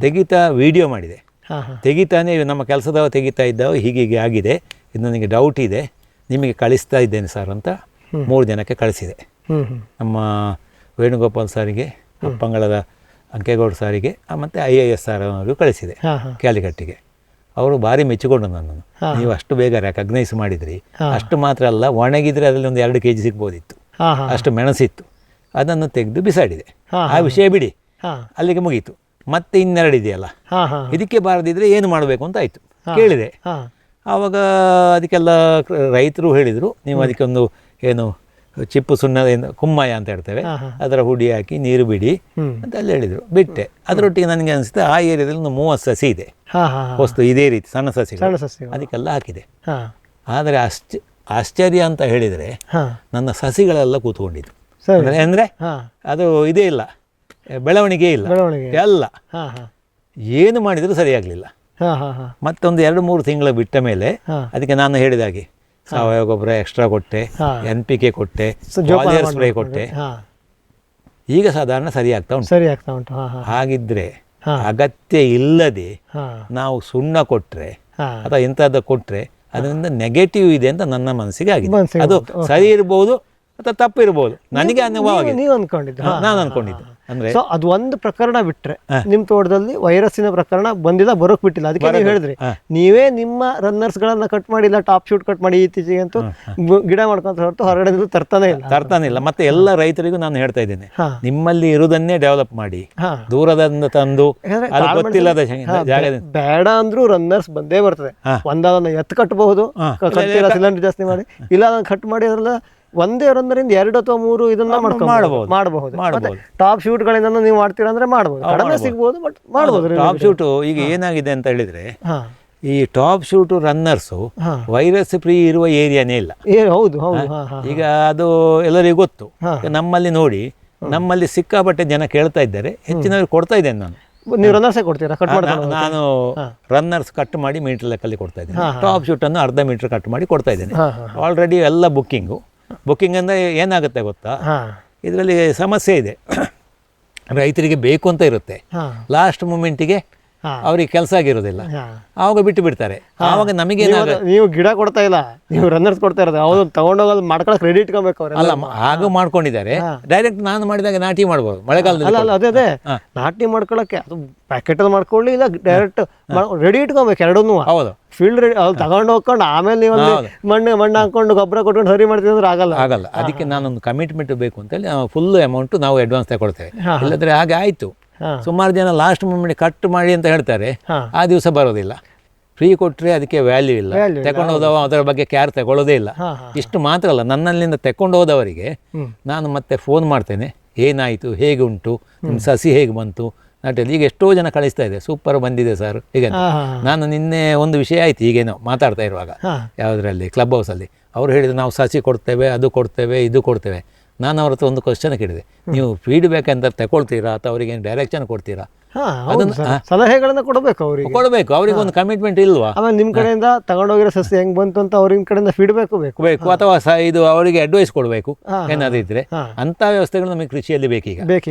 [SPEAKER 3] ತೆಗಿತಾ ವಿಡಿಯೋ ಮಾಡಿದೆ.
[SPEAKER 2] ಹಾ ಹಾ
[SPEAKER 3] ತೆಗಿತಾನೆ ನಮ್ಮ ಕೆಲಸದವ ತೆಗಿತಾ ಇದ್ದಾವೆ, ಹೀಗೆ ಆಗಿದೆ, ಇದು ನನಗೆ ಡೌಟ್ ಇದೆ, ನಿಮಗೆ ಕಳಿಸ್ತಾ ಇದ್ದೇನೆ ಸರ್ ಅಂತ 3 ಜನಕ್ಕೆ ಕಳಿಸಿದೆ.
[SPEAKER 2] ಹ್ಮ್ ಹ್ಮ್
[SPEAKER 3] ನಮ್ಮ ವೇಣುಗೋಪಾಲ್ ಸಾರಿಗೆ, ಅಪ್ಪಂಗಳದ ಅಂಕೇಗೌಡ ಸಾರಿಗೆ, ಮತ್ತು IAS ಸಾರ್ ಅವರಿಗೂ ಕಳಿಸಿದೆ
[SPEAKER 2] ಹಾ ಹಾ
[SPEAKER 3] ಕ್ಯಾಲಿಕಟ್ಟಿಗೆ. ಅವರು ಭಾರಿ ಮೆಚ್ಚಿಕೊಂಡು ನನ್ನನ್ನು, ನೀವು ಅಷ್ಟು ಬೇಗ ರೆಕಗ್ನೈಸ್ ಮಾಡಿದ್ರಿ. ಅಷ್ಟು ಮಾತ್ರ ಅಲ್ಲ, ಒಣಗಿದ್ರೆ ಅದರಲ್ಲಿ ಒಂದು 2 kg ಸಿಗ್ಬೋದಿತ್ತು,
[SPEAKER 2] ಹಾ ಹಾ
[SPEAKER 3] ಅಷ್ಟು ಮೆಣಸಿತ್ತು. ಅದನ್ನು ತೆಗೆದು ಬಿಸಾಡಿದೆ.
[SPEAKER 2] ಹಾ,
[SPEAKER 3] ಆ ವಿಷಯ ಬಿಡಿ,
[SPEAKER 2] ಹಾ
[SPEAKER 3] ಅಲ್ಲಿಗೆ ಮುಗೀತು. ಮತ್ತೆ 2 ಇದೆಯಲ್ಲ,
[SPEAKER 2] ಹಾ ಹಾ
[SPEAKER 3] ಇದಕ್ಕೆ ಬಾರದಿದ್ರೆ ಏನು ಮಾಡಬೇಕು ಅಂತ ಆಯಿತು, ಕೇಳಿದೆ.
[SPEAKER 2] ಹಾ
[SPEAKER 3] ಆವಾಗ ಅದಕ್ಕೆಲ್ಲ ರೈತರು ಹೇಳಿದರು, ನೀವು ಅದಕ್ಕೊಂದು ಏನು ಚಿಪ್ಪು ಸುಣ್ಣ ಕುಮ್ಮಯ ಅಂತ ಹೇಳ್ತೇವೆ, ಅದರ ಹುಡಿ ಹಾಕಿ ನೀರು ಬಿಡಿ ಅಂತ ಅಲ್ಲಿ ಹೇಳಿದರು. ಬಿಟ್ಟೆ. ಅದರೊಟ್ಟಿಗೆ ನನಗೆ ಅನಿಸುತ್ತೆ ಆ ಏರಿಯಾದಲ್ಲಿ ಒಂದು 30 ಸಸಿ ಇದೆ
[SPEAKER 2] ಹಾ ಹಾ
[SPEAKER 3] ವಸ್ತು, ಇದೇ ರೀತಿ ಸಣ್ಣ ಸಸಿಗಳು,
[SPEAKER 2] ಸಸಿ.
[SPEAKER 3] ಅದಕ್ಕೆಲ್ಲ ಹಾಕಿದೆ.
[SPEAKER 2] ಹಾ
[SPEAKER 3] ಆದರೆ ಆಶ್ಚರ್ಯ ಅಂತ ಹೇಳಿದರೆ
[SPEAKER 2] ಹಾ
[SPEAKER 3] ನನ್ನ ಸಸಿಗಳೆಲ್ಲ ಕೂತ್ಕೊಂಡಿತ್ತು.
[SPEAKER 2] ಸರಿ.
[SPEAKER 3] ಅಂದರೆ
[SPEAKER 2] ಹಾ
[SPEAKER 3] ಅದು ಇದೇ ಇಲ್ಲ, ಬೆಳವಣಿಗೆ ಇಲ್ಲ,
[SPEAKER 2] ಬೆಳವಣಿಗೆ
[SPEAKER 3] ಎಲ್ಲ
[SPEAKER 2] ಹಾ ಹಾ
[SPEAKER 3] ಏನು ಮಾಡಿದರೂ ಸರಿಯಾಗಲಿಲ್ಲ.
[SPEAKER 2] ಹಾ ಹಾ ಹಾ
[SPEAKER 3] ಮತ್ತೊಂದು 2-3 ತಿಂಗಳು ಬಿಟ್ಟ ಮೇಲೆ
[SPEAKER 2] ಹಾ.
[SPEAKER 3] ಅದಕ್ಕೆ ನಾನು ಹೇಳಿದಾಗೆ ಸಾವಯವ ಗೊಬ್ಬರ ಎಕ್ಸ್ಟ್ರಾ ಕೊಟ್ಟೆ,
[SPEAKER 2] ಹಾ.
[SPEAKER 3] NPK ಕೊಟ್ಟೆ,
[SPEAKER 2] ಜೋಪಾನ
[SPEAKER 3] ಪಾಲಿಯರ್ ಸ್ಪ್ರೇ
[SPEAKER 2] ಮಾಡ್ಬೇಕು.
[SPEAKER 3] ಕೊಟ್ಟೆ.
[SPEAKER 2] ಹಾ
[SPEAKER 3] ಈಗ ಸಾಧಾರಣ ಸರಿ ಆಗ್ತಾ ಉಂಟು.
[SPEAKER 2] ಸರಿ ಆಗ್ತಾ ಉಂಟು. ಹಾ ಹಾ
[SPEAKER 3] ಹಾಗಿದ್ರೆ
[SPEAKER 2] ಹಾ.
[SPEAKER 3] ಅಗತ್ಯ ಇಲ್ಲದೆ
[SPEAKER 2] ಹಾ
[SPEAKER 3] ನಾವು ಸುಣ್ಣ ಕೊಟ್ಟರೆ
[SPEAKER 2] ಹಾ
[SPEAKER 3] ಅಥವಾ ಎಂಥದ್ದು ಕೊಟ್ಟರೆ ಅದರಿಂದ ನೆಗೆಟಿವ್ ಇದೆ ಅಂತ ನನ್ನ ಮನಸ್ಸಿಗೆ ಆಗಿದೆ.
[SPEAKER 2] ಮನಸ್ಸಿಗೆ
[SPEAKER 3] ಅದು
[SPEAKER 2] ಬಂತು.
[SPEAKER 3] ಸರಿ ಇರ್ಬೋದು ಅಥವಾ ತಪ್ಪು ಇರ್ಬೋದು, ನನಗೆ ಅನುಭವ ಆಗಿದೆ.
[SPEAKER 2] ನೀವು ಅನ್ಕೊಂಡಿದ್ದು.
[SPEAKER 3] ನಾನು ಅನ್ಕೊಂಡಿದ್ದು ಅಂದ್ರೆ
[SPEAKER 2] ಸೊ ಅದು ಒಂದು ಪ್ರಕರಣ ಬಿಟ್ರೆ ನಿಮ್ ತೋಟದಲ್ಲಿ ವೈರಸ್ಸಿನ ಪ್ರಕರಣ ಬಂದಿಲ್ಲ, ಬರೋಕ್ ಬಿಟ್ಟಿಲ್ಲ. ಅದಕ್ಕೆ ನೀವು ಹೇಳಿದ್ರಿ ನೀವೇ ನಿಮ್ಮ ರನ್ನರ್ಸ್ ಗಳನ್ನ ಕಟ್ ಮಾಡಿಲ್ಲ, ಟಾಪ್ ಶೂಟ್ ಕಟ್ ಮಾಡಿ ಇತ್ತೀಚೆಗೆ ಅಂತೂ ಗಿಡ ಮಾಡ್ಕೊಂತ ಹೊರತು ಹೊರಗಡೆ ತರ್ತಾನೆ ಇಲ್ಲ.
[SPEAKER 3] ಮತ್ತೆ ಎಲ್ಲ ರೈತರಿಗೂ ನಾನು ಹೇಳ್ತಾ ಇದ್ದೇನೆ,
[SPEAKER 2] ಹಾ.
[SPEAKER 3] ನಿಮ್ಮಲ್ಲಿ ಇರುವುದನ್ನೇ ಡೆವಲಪ್ ಮಾಡಿ,
[SPEAKER 2] ಹಾ.
[SPEAKER 3] ದೂರದಿಂದ ತಂದು
[SPEAKER 2] ಯಾಕಂದ್ರೆ
[SPEAKER 3] ಅದು
[SPEAKER 2] ಕಾಳು
[SPEAKER 3] ಗೊತ್ತಿಲ್ಲದ ಜಾಗದಿಂದ
[SPEAKER 2] ಬೇಡ ಅಂದ್ರೂ ರನ್ನರ್ಸ್ ಬಂದೇ ಬರ್ತದೆ.
[SPEAKER 3] ಹಾ.
[SPEAKER 2] ಒಂದನ್ನ ಎತ್ತು ಕಟ್ಟಬಹುದು, ಕಟ್ಟಿಲ್ಲ ಸಿಲಿಂಡರ್ ಜಾಸ್ತಿ ಮಾಡಿ, ಇಲ್ಲ ಅದನ್ನ ಕಟ್ ಮಾಡಿ ಅದ್ರಲ್ಲ ಒಂದೇ ರನ್ನರಿಂದ 2 ಅಥವಾ 3 ಇದನ್ನ ಮಾಡಬಹುದು. ಟಾಪ್ ಶೂಟ್ ಗಳಿಂದ ನೀವು ಮಾಡ್ತೀರಾ ಅಂದ್ರೆ ಮಾಡಬಹುದು, ಕಡಿಮೆ ಸಿಗಬಹುದು, ಬಟ್ ಮಾಡಬಹುದು.
[SPEAKER 3] ಟಾಪ್ ಶೂಟ್ ಈಗ ಏನಾಗಿದೆ ಅಂತ ಹೇಳಿದ್ರೆ,
[SPEAKER 2] ಹಾ
[SPEAKER 3] ಈ ಟಾಪ್ ಶೂಟ್ ರನ್ನರ್ಸು
[SPEAKER 2] ಹಾ.
[SPEAKER 3] ವೈರಸ್ ಫ್ರೀ ಇರುವ ಏರಿಯಾನೇ ಇಲ್ಲ.
[SPEAKER 2] ಹೌದು ಹೌದು. ಹಾ ಹಾ
[SPEAKER 3] ಈಗ ಅದು ಎಲ್ಲರಿಗೂ ಗೊತ್ತು.
[SPEAKER 2] ಹಾ.
[SPEAKER 3] ನಮ್ಮಲ್ಲಿ ನೋಡಿ, ನಮ್ಮಲ್ಲಿ ಸಿಕ್ಕಾಪಟ್ಟೆ ಜನ ಕೇಳ್ತಾ ಇದ್ದಾರೆ, ಹೆಚ್ಚಿನವ್ರು ಕೊಡ್ತಾ ಇದ್ದೇನೆ ನಾನು.
[SPEAKER 2] ನೀವು ರನ್ನರ್ಸೇ ಕೊಡ್ತೀರಾ ಕಟ್ ಮಾಡ್ಕೊಂಡು?
[SPEAKER 3] ನಾನು ರನ್ನರ್ಸ್ ಕಟ್ ಮಾಡಿ ಮೀಟರ್ ಲೆಕ್ಕಲ್ಲಿ ಕೊಡ್ತಾ ಇದ್ದೇನೆ. ಟಾಪ್ ಶೂಟ್ ಅನ್ನು ಅರ್ಧ ಮೀಟರ್ ಕಟ್ ಮಾಡಿ ಕೊಡ್ತಾ ಇದ್ದೇನೆ. ಆಲ್ರೆಡಿ ಎಲ್ಲ ಬುಕ್ಕಿಂಗ್ ಅಂದರೆ ಏನಾಗುತ್ತೆ ಗೊತ್ತಾ, ಇದರಲ್ಲಿ ಸಮಸ್ಯೆ ಇದೆ. ರೈತರಿಗೆ ಬೇಕು ಅಂತ ಇರುತ್ತೆ, ಲಾಸ್ಟ್ ಮೂಮೆಂಟಿಗೆ ಅವ್ರಿಗೆ ಕೆಲಸ ಆಗಿರೋದಿಲ್ಲ, ಆವಾಗ ಬಿಟ್ಟು ಬಿಡ್ತಾರೆ. ಆವಾಗ ನಮಗೆ
[SPEAKER 2] ನೀವು ಗಿಡ ಕೊಡ್ತಾ ಇಲ್ಲ, ನೀವು ರನ್ನರ್ಸ್ ಕೊಡ್ತಾ ಇರೋದು. ಅವ್ರು ತಗೊಂಡೋಗೋದು ಮಾಡ್ಕೊಳಕ್ ರೆಡಿ ಇಟ್ಕೊಬೇಕು ಅವ್ರು.
[SPEAKER 3] ಅಲ್ಲ, ಹಾಗೂ ಮಾಡ್ಕೊಂಡಿದ್ದಾರೆ. ಡೈರೆಕ್ಟ್ ನಾನು ಮಾಡಿದಾಗ ನಾಟಿ ಮಾಡ್ಬೋದು ಮಳೆಗಾಲದಲ್ಲಿ.
[SPEAKER 2] ಅಲ್ಲ ಅದೇ ನಾಟಿ ಮಾಡ್ಕೊಳಕ್ಕೆ ಅದು ಪ್ಯಾಕೆಟ್ ಅಲ್ಲಿ ಮಾಡ್ಕೊಳ್ಳಿ, ಇಲ್ಲ ಡೈರೆಕ್ಟ್ ರೆಡಿ ಇಟ್ಕೊಬೇಕು ಎರಡನ್ನೂ.
[SPEAKER 3] ಹೌದು,
[SPEAKER 2] ಫೀಲ್ಡ್ ರೆಡಿ ಅಲ್ಲಿ ತಗೊಂಡು ಹೋಗ್ಕೊಂಡು ಆಮೇಲೆ ನೀವು ಮಣ್ಣು ಹಾಕೊಂಡು ಗೊಬ್ಬರ ಕೊಟ್ಕೊಂಡು ಸರಿ ಮಾಡ್ತೀವಿ ಅಂದ್ರೆ ಆಗಲ್ಲ.
[SPEAKER 3] ಅದಕ್ಕೆ ನಾನೊಂದು ಕಮಿಟ್ಮೆಂಟ್ ಬೇಕು ಅಂತೇಳಿ ನಾವು ಫುಲ್ ಅಮೌಂಟ್ ನಾವು ಅಡ್ವಾನ್ಸ್ ತಗೊಳ್ತೇವೆ. ಇಲ್ಲದ್ರೆ ಹಾಗೆ ಆಯ್ತು. ಸುಮಾರು ಜನ ಲಾಸ್ಟ್ ಮೂಮೆಂಟ್ ಕಟ್ ಮಾಡಿ ಅಂತ ಹೇಳ್ತಾರೆ, ಆ ದಿವಸ ಬರೋದಿಲ್ಲ. ಫ್ರೀ ಕೊಟ್ಟರೆ ಅದಕ್ಕೆ ವ್ಯಾಲ್ಯೂ ಇಲ್ಲ, ತಗೊಂಡು ಹೋದವ ಅದರ ಬಗ್ಗೆ ಕೇರ್ ತಗೊಳ್ಳೋದೇ ಇಲ್ಲ. ಇಷ್ಟು ಮಾತ್ರ ಅಲ್ಲ, ನನ್ನಲ್ಲಿಂದ ತಗೊಂಡು ಹೋದವರಿಗೆ ನಾನು ಮತ್ತೆ ಫೋನ್ ಮಾಡ್ತೇನೆ, ಏನಾಯಿತು, ಹೇಗೆ ಉಂಟು, ನಿಮ್ಮ ಸಸಿ ಹೇಗೆ ಬಂತು, ನಾಟಲ್ಲಿ ಈಗ ಎಷ್ಟೋ ಜನ ಕಳಿಸ್ತಾ ಇದೆ, ಸೂಪರ್ ಬಂದಿದೆ ಸರ್ ಹೀಗೆ. ನಾನು ನಿನ್ನೆ ಒಂದು ವಿಷಯ ಆಯಿತು ಹೀಗೇನೋ ಮಾತಾಡ್ತಾ ಇರುವಾಗ ಯಾವುದರಲ್ಲಿ ಕ್ಲಬ್ ಹೌಸಲ್ಲಿ, ಅವರು ಹೇಳಿದ್ರು ನಾವು ಸಸಿ ಕೊಡ್ತೇವೆ, ಅದು ಕೊಡ್ತೇವೆ, ಇದು ಕೊಡ್ತೇವೆ. ನಾನು ಅವ್ರ ಹತ್ರ ಒಂದು ಕ್ವಶನ್ ಕೇಳಿದೆ, ನೀವು ಫೀಡ್ಬ್ಯಾಕ್ ಅಂತ ತಗೊಳ್ತೀರಾ ಅಥವಾ ಅವರಿಗೆ ಡೈರೆಕ್ಷನ್ ಕೊಡ್ತೀರಾ?
[SPEAKER 2] ಸಲಹೆಗಳನ್ನ ಕೊಡಬೇಕು ಅವರಿಗೆ,
[SPEAKER 3] ಕೊಡಬೇಕು. ಅವರಿಗೆ ಒಂದು ಕಮಿಟ್ಮೆಂಟ್ ಇಲ್ವಾ?
[SPEAKER 2] ಆಮೇಲೆ ನಿಮ್ಮ ಕಡೆಯಿಂದ ತಗೊಂಡೋಗಿರೋ ಸಸ್ಯ ಹೆಂಗ್ ಬಂತು ಅಂತ ಅವ್ರಿನ ಕಡೆಯಿಂದ ಫೀಡ್ಬ್ಯಾಕ್ ಬೇಕು,
[SPEAKER 3] ಅಥವಾ ಇದು ಅವರಿಗೆ ಅಡ್ವೈಸ್ ಕೊಡಬೇಕು ಏನಾದ್ರು ಇದ್ರೆ. ಅಂತ ವ್ಯವಸ್ಥೆಗಳು ನಮಗೆ ಕೃಷಿಯಲ್ಲಿ ಬೇಕೀಗ,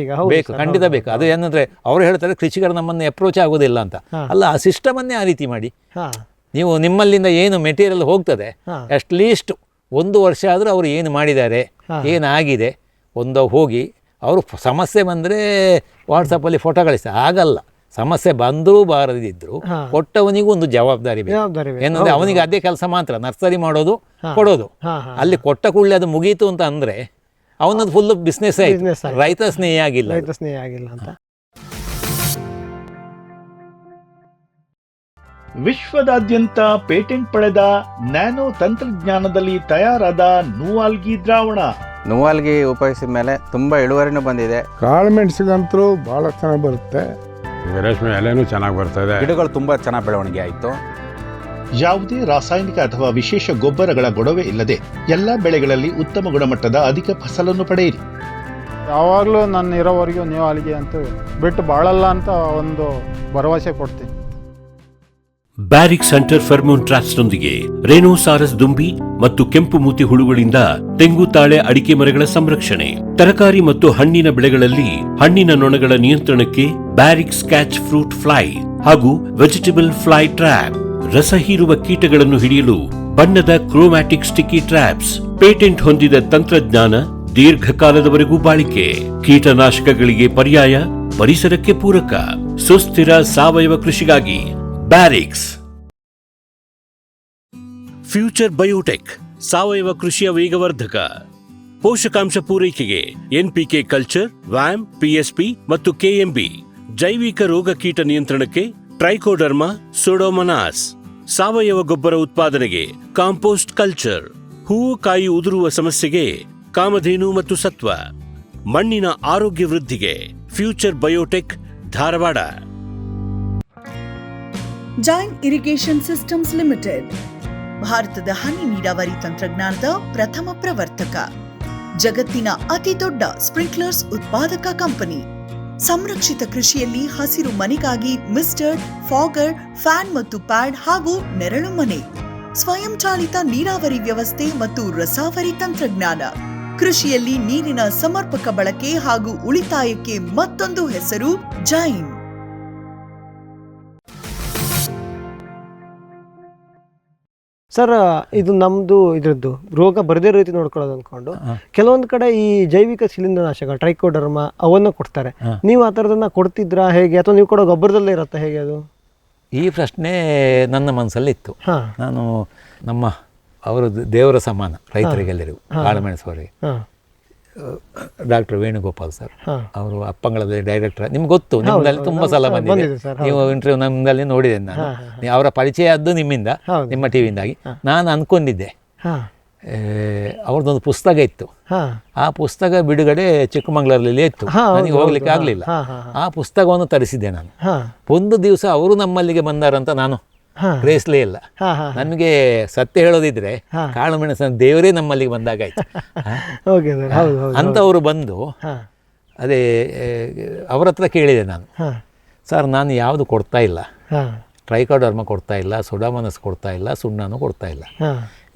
[SPEAKER 3] ಬೇಕು, ಖಂಡಿತ ಬೇಕು. ಅದು ಏನಂದ್ರೆ ಅವರು ಹೇಳ್ತಾರೆ ಕೃಷಿಕರು ನಮ್ಮನ್ನು ಅಪ್ರೋಚ್ ಆಗೋದಿಲ್ಲ ಅಂತ. ಅಲ್ಲ, ಆ ಸಿಸ್ಟಮ್ ಅನ್ನೇ ಆ ರೀತಿ ಮಾಡಿ. ನೀವು ನಿಮ್ಮಲ್ಲಿಂದ ಏನು ಮೆಟೀರಿಯಲ್ ಹೋಗ್ತದೆ, ಅಟ್ಲೀಸ್ಟ್ 1 ವರ್ಷ ಆದರೂ ಅವರು ಏನು ಮಾಡಿದ್ದಾರೆ, ಏನಾಗಿದೆ ಒಂದು ಹೋಗಿ, ಅವರು ಸಮಸ್ಯೆ ಬಂದರೆ ವಾಟ್ಸಪ್ಪಲ್ಲಿ ಫೋಟೋ ಕಳಿಸ್ತಾರೆ. ಆಗಲ್ಲ, ಸಮಸ್ಯೆ ಬಂದರೂ ಬಾರದಿದ್ರು ಕೊಟ್ಟವನಿಗೂ ಒಂದು ಜವಾಬ್ದಾರಿ ಬೇಕು. ಏನಂದರೆ ಅವನಿಗೆ ಅದೇ ಕೆಲಸ ಮಾತ್ರ, ನರ್ಸರಿ ಮಾಡೋದು, ಕೊಡೋದು. ಅಲ್ಲಿ ಕೊಟ್ಟ ಕೂಡಲೇ ಅದು ಮುಗೀತು ಅಂತ ಅಂದರೆ ಅವನದು ಫುಲ್ ಬಿಸ್ನೆಸ್ ಆಯಿತು, ರೈತ ಸ್ನೇಹಿ ಆಗಿಲ್ಲ
[SPEAKER 2] ಅಂತ.
[SPEAKER 4] ವಿಶ್ವದಾದ್ಯಂತ ಪೇಟೆಂಟ್ ಪಡೆದ ನ್ಯಾನೋ ತಂತ್ರಜ್ಞಾನದಲ್ಲಿ ತಯಾರಾದ ನೂವಾಲ್ಗಿ ದ್ರಾವಣ.
[SPEAKER 5] ನೂವಾಲ್ಗಿ ಉಪಯೋಗಿಸಿದ ಮೇಲೆ ತುಂಬ ಇಳುವರಿನೂ ಬಂದಿದೆ.
[SPEAKER 6] ಕಾಳು ಮೆಣಸಿಗಂತೂ ಭಾಳ ಚೆನ್ನಾಗಿ ಬರುತ್ತೆ,
[SPEAKER 7] ರೇಷ್ಮೆ ಎಲೆನೂ ಚೆನ್ನಾಗಿ ಬರ್ತದೆ,
[SPEAKER 5] ಗಿಡಗಳು ತುಂಬ ಚೆನ್ನಾಗಿ ಬೆಳವಣಿಗೆ ಆಯಿತು.
[SPEAKER 4] ಯಾವುದೇ ರಾಸಾಯನಿಕ ಅಥವಾ ವಿಶೇಷ ಗೊಬ್ಬರಗಳ ಗೊಡವೆ ಇಲ್ಲದೆ ಎಲ್ಲ ಬೆಳೆಗಳಲ್ಲಿ ಉತ್ತಮ ಗುಣಮಟ್ಟದ ಅಧಿಕ ಫಸಲನ್ನು ಪಡೆಯಿರಿ.
[SPEAKER 6] ಯಾವಾಗಲೂ ನನ್ನ ಇರೋವರೆಗೂ ನೂವಾಲ್ಗಿ ಅಂತೂ ಬಿಟ್ಟು ಬಾಳಲ್ಲ ಅಂತ ಒಂದು ಭರವಸೆ ಕೊಡ್ತೀನಿ.
[SPEAKER 1] ಬ್ಯಾರಿಕ್ ಸೆಂಟರ್ ಫೆರ್ಮೋನ್ ಟ್ರಾಪ್ಸ್ನೊಂದಿಗೆ ರೇನೋಸಾರಸ್ ದುಂಬಿ ಮತ್ತು ಕೆಂಪು ಮೂತಿ ಹುಳುಗಳಿಂದ ತೆಂಗು, ತಾಳೆ, ಅಡಿಕೆ ಮರಗಳ ಸಂರಕ್ಷಣೆ. ತರಕಾರಿ ಮತ್ತು ಹಣ್ಣಿನ ಬೆಳೆಗಳಲ್ಲಿ ಹಣ್ಣಿನ ನೊಣಗಳ ನಿಯಂತ್ರಣಕ್ಕೆ ಬ್ಯಾರಿಕ್ ಸ್ಕ್ಯಾಚ್ ಫ್ರೂಟ್ ಫ್ಲೈ ಹಾಗೂ ವೆಜಿಟೇಬಲ್ ಫ್ಲೈ ಟ್ರ್ಯಾಪ್. ರಸ ಹೀರುವ ಕೀಟಗಳನ್ನು ಹಿಡಿಯಲು ಬಣ್ಣದ ಕ್ರೋಮ್ಯಾಟಿಕ್ ಸ್ಟಿಕ್ಕಿ ಟ್ರ್ಯಾಪ್ಸ್. ಪೇಟೆಂಟ್ ಹೊಂದಿದ ತಂತ್ರಜ್ಞಾನ, ದೀರ್ಘಕಾಲದವರೆಗೂ ಬಾಳಿಕೆ. ಕೀಟನಾಶಕಗಳಿಗೆ ಪರ್ಯಾಯ, ಪರಿಸರಕ್ಕೆ ಪೂರಕ. ಸುಸ್ಥಿರ ಸಾವಯವ ಕೃಷಿಗಾಗಿ ಬ್ಯಾರಿಕ್ಸ್. ಫ್ಯೂಚರ್ ಬಯೋಟೆಕ್ ಸಾವಯವ ಕೃಷಿಯ ವೇಗವರ್ಧಕ. ಪೋಷಕಾಂಶ ಪೂರೈಕೆಗೆ ಎನ್ಪಿಕೆ ಕಲ್ಚರ್, ವ್ಯಾಮ್, ಪಿಎಸ್ಪಿ ಮತ್ತು ಕೆಎಂಬಿ. ಜೈವಿಕ ರೋಗ ಕೀಟ ನಿಯಂತ್ರಣಕ್ಕೆ ಟ್ರೈಕೋಡರ್ಮಾ, ಸೂಡೋಮನಾಸ್. ಸಾವಯವ ಗೊಬ್ಬರ ಉತ್ಪಾದನೆಗೆ ಕಾಂಪೋಸ್ಟ್ ಕಲ್ಚರ್. ಹೂವು ಕಾಯಿ ಉದುರುವ ಸಮಸ್ಯೆಗೆ ಕಾಮಧೇನು ಮತ್ತು ಸತ್ವ. ಮಣ್ಣಿನ ಆರೋಗ್ಯ ವೃದ್ಧಿಗೆ future biotech, Dharwad.
[SPEAKER 8] Jain irrigation systems limited ಭಾರತದ ಹನಿ ನೀರಾವರಿ ತಂತ್ರಜ್ಞಾನದ ಪ್ರಥಮ ಪ್ರವರ್ತಕ, ಜಗತ್ತಿನ ಅತಿ ದೊಡ್ಡ ಸ್ಪ್ರಿಂಕ್ಲರ್ಸ್ ಉತ್ಪಾದಕ ಕಂಪನಿ. ಸಂರಕ್ಷಿತ ಕೃಷಿಯಲ್ಲಿ ಹಸಿರು ಮನೆಗಾಗಿ ಮಿಸ್ಟರ್, ಫಾಗರ್, ಫ್ಯಾನ್ ಮತ್ತು ಪ್ಯಾಡ್ ಹಾಗೂ ನೆರಳು ಮನೆ. ಸ್ವಯಂ ಚಾಲಿತ ನೀರಾವರಿ ವ್ಯವಸ್ಥೆ ಮತ್ತು ರಸಾವರಿ ತಂತ್ರಜ್ಞಾನ. ಕೃಷಿಯಲ್ಲಿ ನೀರಿನ ಸಮರ್ಪಕ ಬಳಕೆ ಹಾಗೂ ಉಳಿತಾಯಕ್ಕೆ ಮತ್ತೊಂದು ಹೆಸರು ಜೈನ್.
[SPEAKER 2] ಸರ್, ಇದು ನಮ್ದು ಇದ್ರದ್ದು ರೋಗ ಬರದೇ ರೀತಿ ನೋಡ್ಕೊಳ್ಳೋದು ಅಂದ್ಕೊಂಡು ಕೆಲವೊಂದು ಕಡೆ ಈ ಜೈವಿಕ ಶಿಲೀಂಧ್ರನಾಶಕ ಟ್ರೈಕೋಡರ್ಮ ಅವನ್ನ ಕೊಡ್ತಾರೆ. ನೀವು ಆ ಥರದನ್ನ ಕೊಡ್ತಿದ್ರಾ ಹೇಗೆ, ಅಥವಾ ನೀವು ಕೊಡೋ ಗೊಬ್ಬರದಲ್ಲೇ ಇರುತ್ತೆ ಹೇಗೆ ಅದು?
[SPEAKER 3] ಈ ಪ್ರಶ್ನೆ ನನ್ನ ಮನಸ್ಸಲ್ಲಿತ್ತು. ನಾನು ನಮ್ಮ ಅವರು ದೇವರ ಸಮಾನ ರೈತರಿಗೆಲ್ಲರಿಗೂ, ಕಾಳುಮೆಣಸುವವರಿಗೆ, ಡಾಕ್ಟರ್ ವೇಣುಗೋಪಾಲ್ ಸರ್ ಅವರು ಅಪ್ಪಂಗಳದ ಡೈರೆಕ್ಟರ್. ನಿಮ್ಗೆ ಗೊತ್ತು, ನಿಮ್ಮಲ್ಲಿ ತುಂಬ ಸಲ ಬಂದಿದೆ, ನೀವು ಇಂಟರ್ವ್ಯೂ ನಮ್ಮದಲ್ಲಿ ನೋಡಿದೆ ನಾನು. ಅವರ ಪರಿಚಯ ಆದ್ದು ನಿಮ್ಮಿಂದ, ನಿಮ್ಮ ಟಿವಿಯಿಂದಾಗಿ. ನಾನು ಅಂದ್ಕೊಂಡಿದ್ದೆ ಅವ್ರದ್ದೊಂದು ಪುಸ್ತಕ ಇತ್ತು, ಆ ಪುಸ್ತಕ ಬಿಡುಗಡೆ ಚಿಕ್ಕಮಂಗ್ಳೂರಲ್ಲಿ ಇತ್ತು, ನನಗೆ ಹೋಗ್ಲಿಕ್ಕೆ ಆಗಲಿಲ್ಲ. ಆ ಪುಸ್ತಕವನ್ನು ತರಿಸಿದ್ದೆ ನಾನು. ಒಂದು ದಿವಸ ಅವರು ನಮ್ಮಲ್ಲಿಗೆ ಬಂದಾರಂತ ನಾನು ಗ್ರಹಿಸಲೇ ಇಲ್ಲ. ನನಗೆ ಸತ್ಯ ಹೇಳೋದಿದ್ರೆ ಕಾಳು ಮೆಣಸಿನ ದೇವರೇ ನಮ್ಮಲ್ಲಿಗೆ ಬಂದಾಗಾಯ್ತು ಅಂತ. ಅವರು ಬಂದು ಅದೇ ಅವ್ರ ಹತ್ರ ಕೇಳಿದೆ ನಾನು, ಸರ್ ನಾನು ಯಾವುದು ಕೊಡ್ತಾ ಇಲ್ಲ, ಟ್ರೈಕೋಡರ್ಮ ಕೊಡ್ತಾ ಇಲ್ಲ, ಸೂಡೋಮೋನಾಸ್ ಕೊಡ್ತಾ ಇಲ್ಲ, ಸುಣ್ಣನೂ ಕೊಡ್ತಾ ಇಲ್ಲ.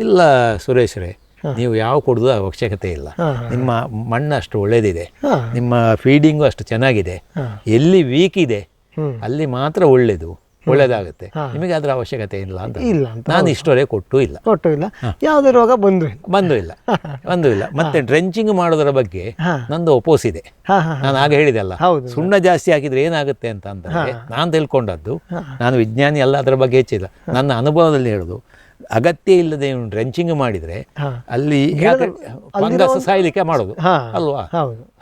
[SPEAKER 3] ಇಲ್ಲ ಸುರೇಶ್ರೇ, ನೀವು ಯಾವ ಕೊಡೋದು ಅವಶ್ಯಕತೆ ಇಲ್ಲ, ನಿಮ್ಮ ಮಣ್ಣು ಅಷ್ಟು ಒಳ್ಳೇದಿದೆ, ನಿಮ್ಮ ಫೀಡಿಂಗು ಅಷ್ಟು ಚೆನ್ನಾಗಿದೆ, ಎಲ್ಲಿ ವೀಕ್ ಇದೆ ಅಲ್ಲಿ ಮಾತ್ರ ಒಳ್ಳೇದಾಗುತ್ತೆ, ನಿಮಗೆ ಅದರ ಅವಶ್ಯಕತೆ ಇಲ್ಲ ಅಂತ ನಾನು ಇಷ್ಟವರೆಗೆ ಕೊಟ್ಟು ಇಲ್ಲ.
[SPEAKER 2] ಯಾವುದೇ ರೋಗ ಬಂದು
[SPEAKER 3] ಇಲ್ಲ. ಮತ್ತೆ ಡ್ರೆಂಚಿಂಗ್ ಮಾಡೋದರ ಬಗ್ಗೆ ನಂದು ಒಪೋಸ್ ಇದೆ. ನಾನು ಆಗ ಹೇಳಿದೆಲ್ಲ, ಸುಣ್ಣ ಜಾಸ್ತಿ ಹಾಕಿದ್ರೆ ಏನಾಗುತ್ತೆ ಅಂತ ಅಂದ್ರೆ ನಾನು ತಿಳ್ಕೊಂಡದ್ದು, ನಾನು ವಿಜ್ಞಾನಿ ಅಲ್ಲ, ಅದರ ಬಗ್ಗೆ ಹೆಚ್ಚಿಲ್ಲ, ನನ್ನ ಅನುಭವದಲ್ಲಿ ಹೇಳೋದು, ಅಗತ್ಯ ಇಲ್ಲದೆ ಡ್ರೆಂಚಿಂಗ್ ಮಾಡಿದ್ರೆ ಅಲ್ಲಿ ಫಂಗಸ್ ಸಾಯ್ಲಿಕ್ಕೆ ಮಾಡೋದು ಅಲ್ವಾ.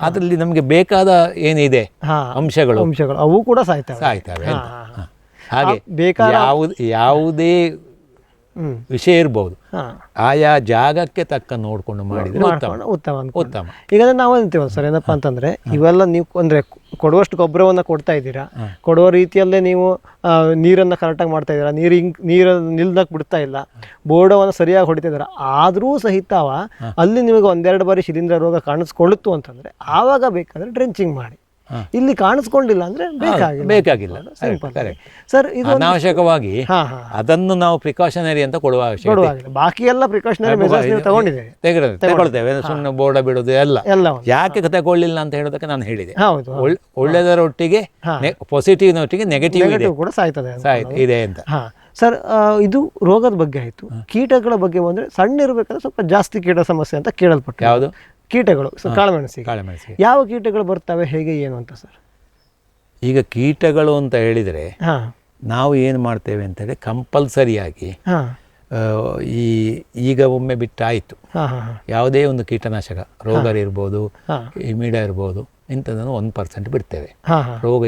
[SPEAKER 3] ಅದರಲ್ಲಿ ನಮಗೆ ಬೇಕಾದ ಏನಿದೆ ಅಂಶಗಳು
[SPEAKER 2] ಅವು ಕೂಡ ಸಾಯ್ತವೆ
[SPEAKER 3] ಅಂತ. ಹಾಗೆ
[SPEAKER 2] ಬೇಕಾದ
[SPEAKER 3] ಯಾವುದೇ ವಿಷಯ ಇರ್ಬೋದು, ಆಯಾ ಜಾಗಕ್ಕೆ ತಕ್ಕ ನೋಡ್ಕೊಂಡು ಮಾಡಿದ್ರೆ
[SPEAKER 2] ಉತ್ತಮ
[SPEAKER 3] ಉತ್ತಮ.
[SPEAKER 2] ಈಗ ನಾವು ಅಂತೀವಲ್ಲ ಸರ್, ಏನಪ್ಪಾ ಅಂತಂದ್ರೆ ಇವೆಲ್ಲ ನೀವು ಅಂದ್ರೆ ಕೊಡುವಷ್ಟು ಗೊಬ್ಬರವನ್ನ ಕೊಡ್ತಾ ಇದ್ದೀರಾ, ಕೊಡುವ ರೀತಿಯಲ್ಲೇ ನೀವು ನೀರನ್ನ ಕರೆಕ್ಟಾಗಿ ಮಾಡ್ತಾ ಇದ್ದೀರಾ, ನೀರು ನಿಲ್ದಕ್ಕೆ ಬಿಡ್ತಾ ಇಲ್ಲ, ಬೋರ್ಡವನ್ನು ಸರಿಯಾಗಿ ಹೊಡಿತಾ ಇದ್ದೀರಾ, ಆದರೂ ಸಹಿತವ ಅಲ್ಲಿ ನಿಮಗೆ ಒಂದೆರಡು ಬಾರಿ ಶಿಲೀಂಧ್ರ ರೋಗ ಕಾಣಿಸ್ಕೊಳ್ಳುತ್ತು ಅಂತಂದ್ರೆ ಆವಾಗ ಬೇಕಾದ್ರೆ ಡ್ರೆಂಚಿಂಗ್ ಮಾಡಿ. ಇಲ್ಲಿ ಕಾಣಿಸ್ಕೊಂಡಿಲ್ಲ ಅಂದ್ರೆ
[SPEAKER 3] ಬೇಕಾಗಿಲ್ಲ.
[SPEAKER 2] ಸರ್, ಇದು
[SPEAKER 3] ಅನಾವಶ್ಯಕವಾಗಿ ಅದನ್ನು ನಾವು ಪ್ರಿಕಾಷನರಿ ಅಂತ ಕೊಡುವ ಅವಶ್ಯಕತೆ,
[SPEAKER 2] ಬಾಕಿ ಎಲ್ಲ ಪ್ರಿಕಾಷನರಿ ಮೆಜರ್ಸ್ ನೀವು
[SPEAKER 3] ತಗೊಳ್ತೇವೆ. ಸುಮ್ಮನೆ ಬೋರ್ಡ ಬಿಡೋದು ಎಲ್ಲ ಯಾಕೆ ತಗೊಳ್ಳಿಲ್ಲ ಅಂತ ಹೇಳೋದಕ್ಕೆ ನಾನು ಹೇಳಿದೆ. ಒಳ್ಳೆದರೊಟ್ಟಿಗೆ ಪಾಸಿಟಿವ್ನೊಟ್ಟಿಗೆ ನೆಗೆಟಿವ್
[SPEAKER 2] ಕೂಡ ಸಾಯ್ತದೆ
[SPEAKER 3] ಇದೆ ಅಂತ.
[SPEAKER 2] ಸರ್, ಇದು ರೋಗದ ಬಗ್ಗೆ ಆಯ್ತು. ಕೀಟಗಳ ಬಗ್ಗೆ ಬಂದ್ರೆ ಸಣ್ಣ ಇರಬೇಕಾದ್ರೆ ಸ್ವಲ್ಪ ಜಾಸ್ತಿ ಕೀಟ ಸಮಸ್ಯೆ ಅಂತ ಕೇಳಲ್ಪಟ್ಟು.
[SPEAKER 3] ಯಾವುದು
[SPEAKER 2] ಕೀಟಗಳು? ಕಾಳುಮೆಣಸಿಗೆ ಯಾವ ಕೀಟಗಳು ಬರ್ತವೆ, ಹೇಗೆ ಏನು ಅಂತ ಸರ್?
[SPEAKER 3] ಈಗ ಕೀಟಗಳು ಅಂತ ಹೇಳಿದರೆ ನಾವು ಏನು ಮಾಡ್ತೇವೆ ಅಂತೇಳಿ ಕಂಪಲ್ಸರಿಯಾಗಿ ಈಗ ಒಮ್ಮೆ ಬಿಟ್ಟಾಯಿತು ಯಾವುದೇ ಒಂದು ಕೀಟನಾಶಕ, ರೋಗರ್ ಇರ್ಬೋದು, ಇಮಿಡ ಇರ್ಬೋದು, ಇಂಥದನ್ನು 1% ಬಿಡ್ತೇವೆ. ರೋಗ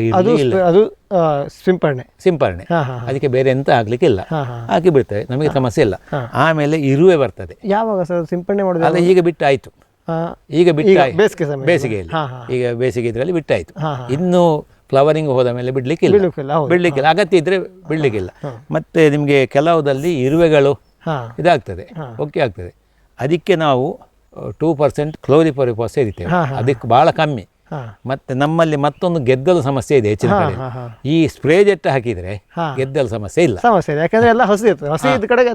[SPEAKER 3] ಸಿಂಪರಣೆ ಅದಕ್ಕೆ ಬೇರೆ ಎಂತ ಆಗ್ಲಿಕ್ಕಿಲ್ಲ, ಹಾಕಿ ಬಿಡ್ತೇವೆ, ನಮಗೆ ಸಮಸ್ಯೆ ಇಲ್ಲ. ಆಮೇಲೆ ಇರುವೆ ಬರ್ತದೆ.
[SPEAKER 2] ಯಾವಾಗ ಸರ್ ಸಿಂಪರಣೆ ಮಾಡೋದು?
[SPEAKER 3] ಅದೇ ಈಗ ಬಿಟ್ಟಾಯಿತು, ಬೇಸಿಗೆಯಲ್ಲಿ. ಈಗ ಬೇಸಿಗೆ ಇದರಲ್ಲಿ ಬಿಟ್ಟಾಯಿತು. ಇನ್ನು ಫ್ಲವರಿಂಗ್ ಹೋದ ಮೇಲೆ ಬಿಡ್ಲಿಕ್ಕಿಲ್ಲ, ಅಗತ್ಯ ಇದ್ರೆ ಬಿಡ್ಲಿಕ್ಕಿಲ್ಲ. ಮತ್ತೆ ನಿಮಗೆ ಕೆಲವುದಲ್ಲಿ ಇರುವೆಗಳು ಇದಾಗ್ತದೆ, ಓಕೆ ಆಗ್ತದೆ. ಅದಕ್ಕೆ ನಾವು 2% ಕ್ಲೋರಿಪರಿಫಾಸ್ ಸೇರಿತೇವೆ, ಅದಕ್ಕೆ ಭಾಳ ಕಮ್ಮಿ. ಮತ್ತೆ ನಮ್ಮಲ್ಲಿ ಮತ್ತೊಂದು ಗೆದ್ದಲು ಸಮಸ್ಯೆ ಇದೆ ಹೆಚ್ಚಿನ ಕಡೆ. ಈ ಸ್ಪ್ರೇ ಜೆಟ್ ಹಾಕಿದ್ರೆ ಗೆದ್ದಲು ಸಮಸ್ಯೆ ಇಲ್ಲ,
[SPEAKER 2] ಯಾಕಂದ್ರೆ ಎಲ್ಲ ಹಸಿ ಕಡೆಗೆ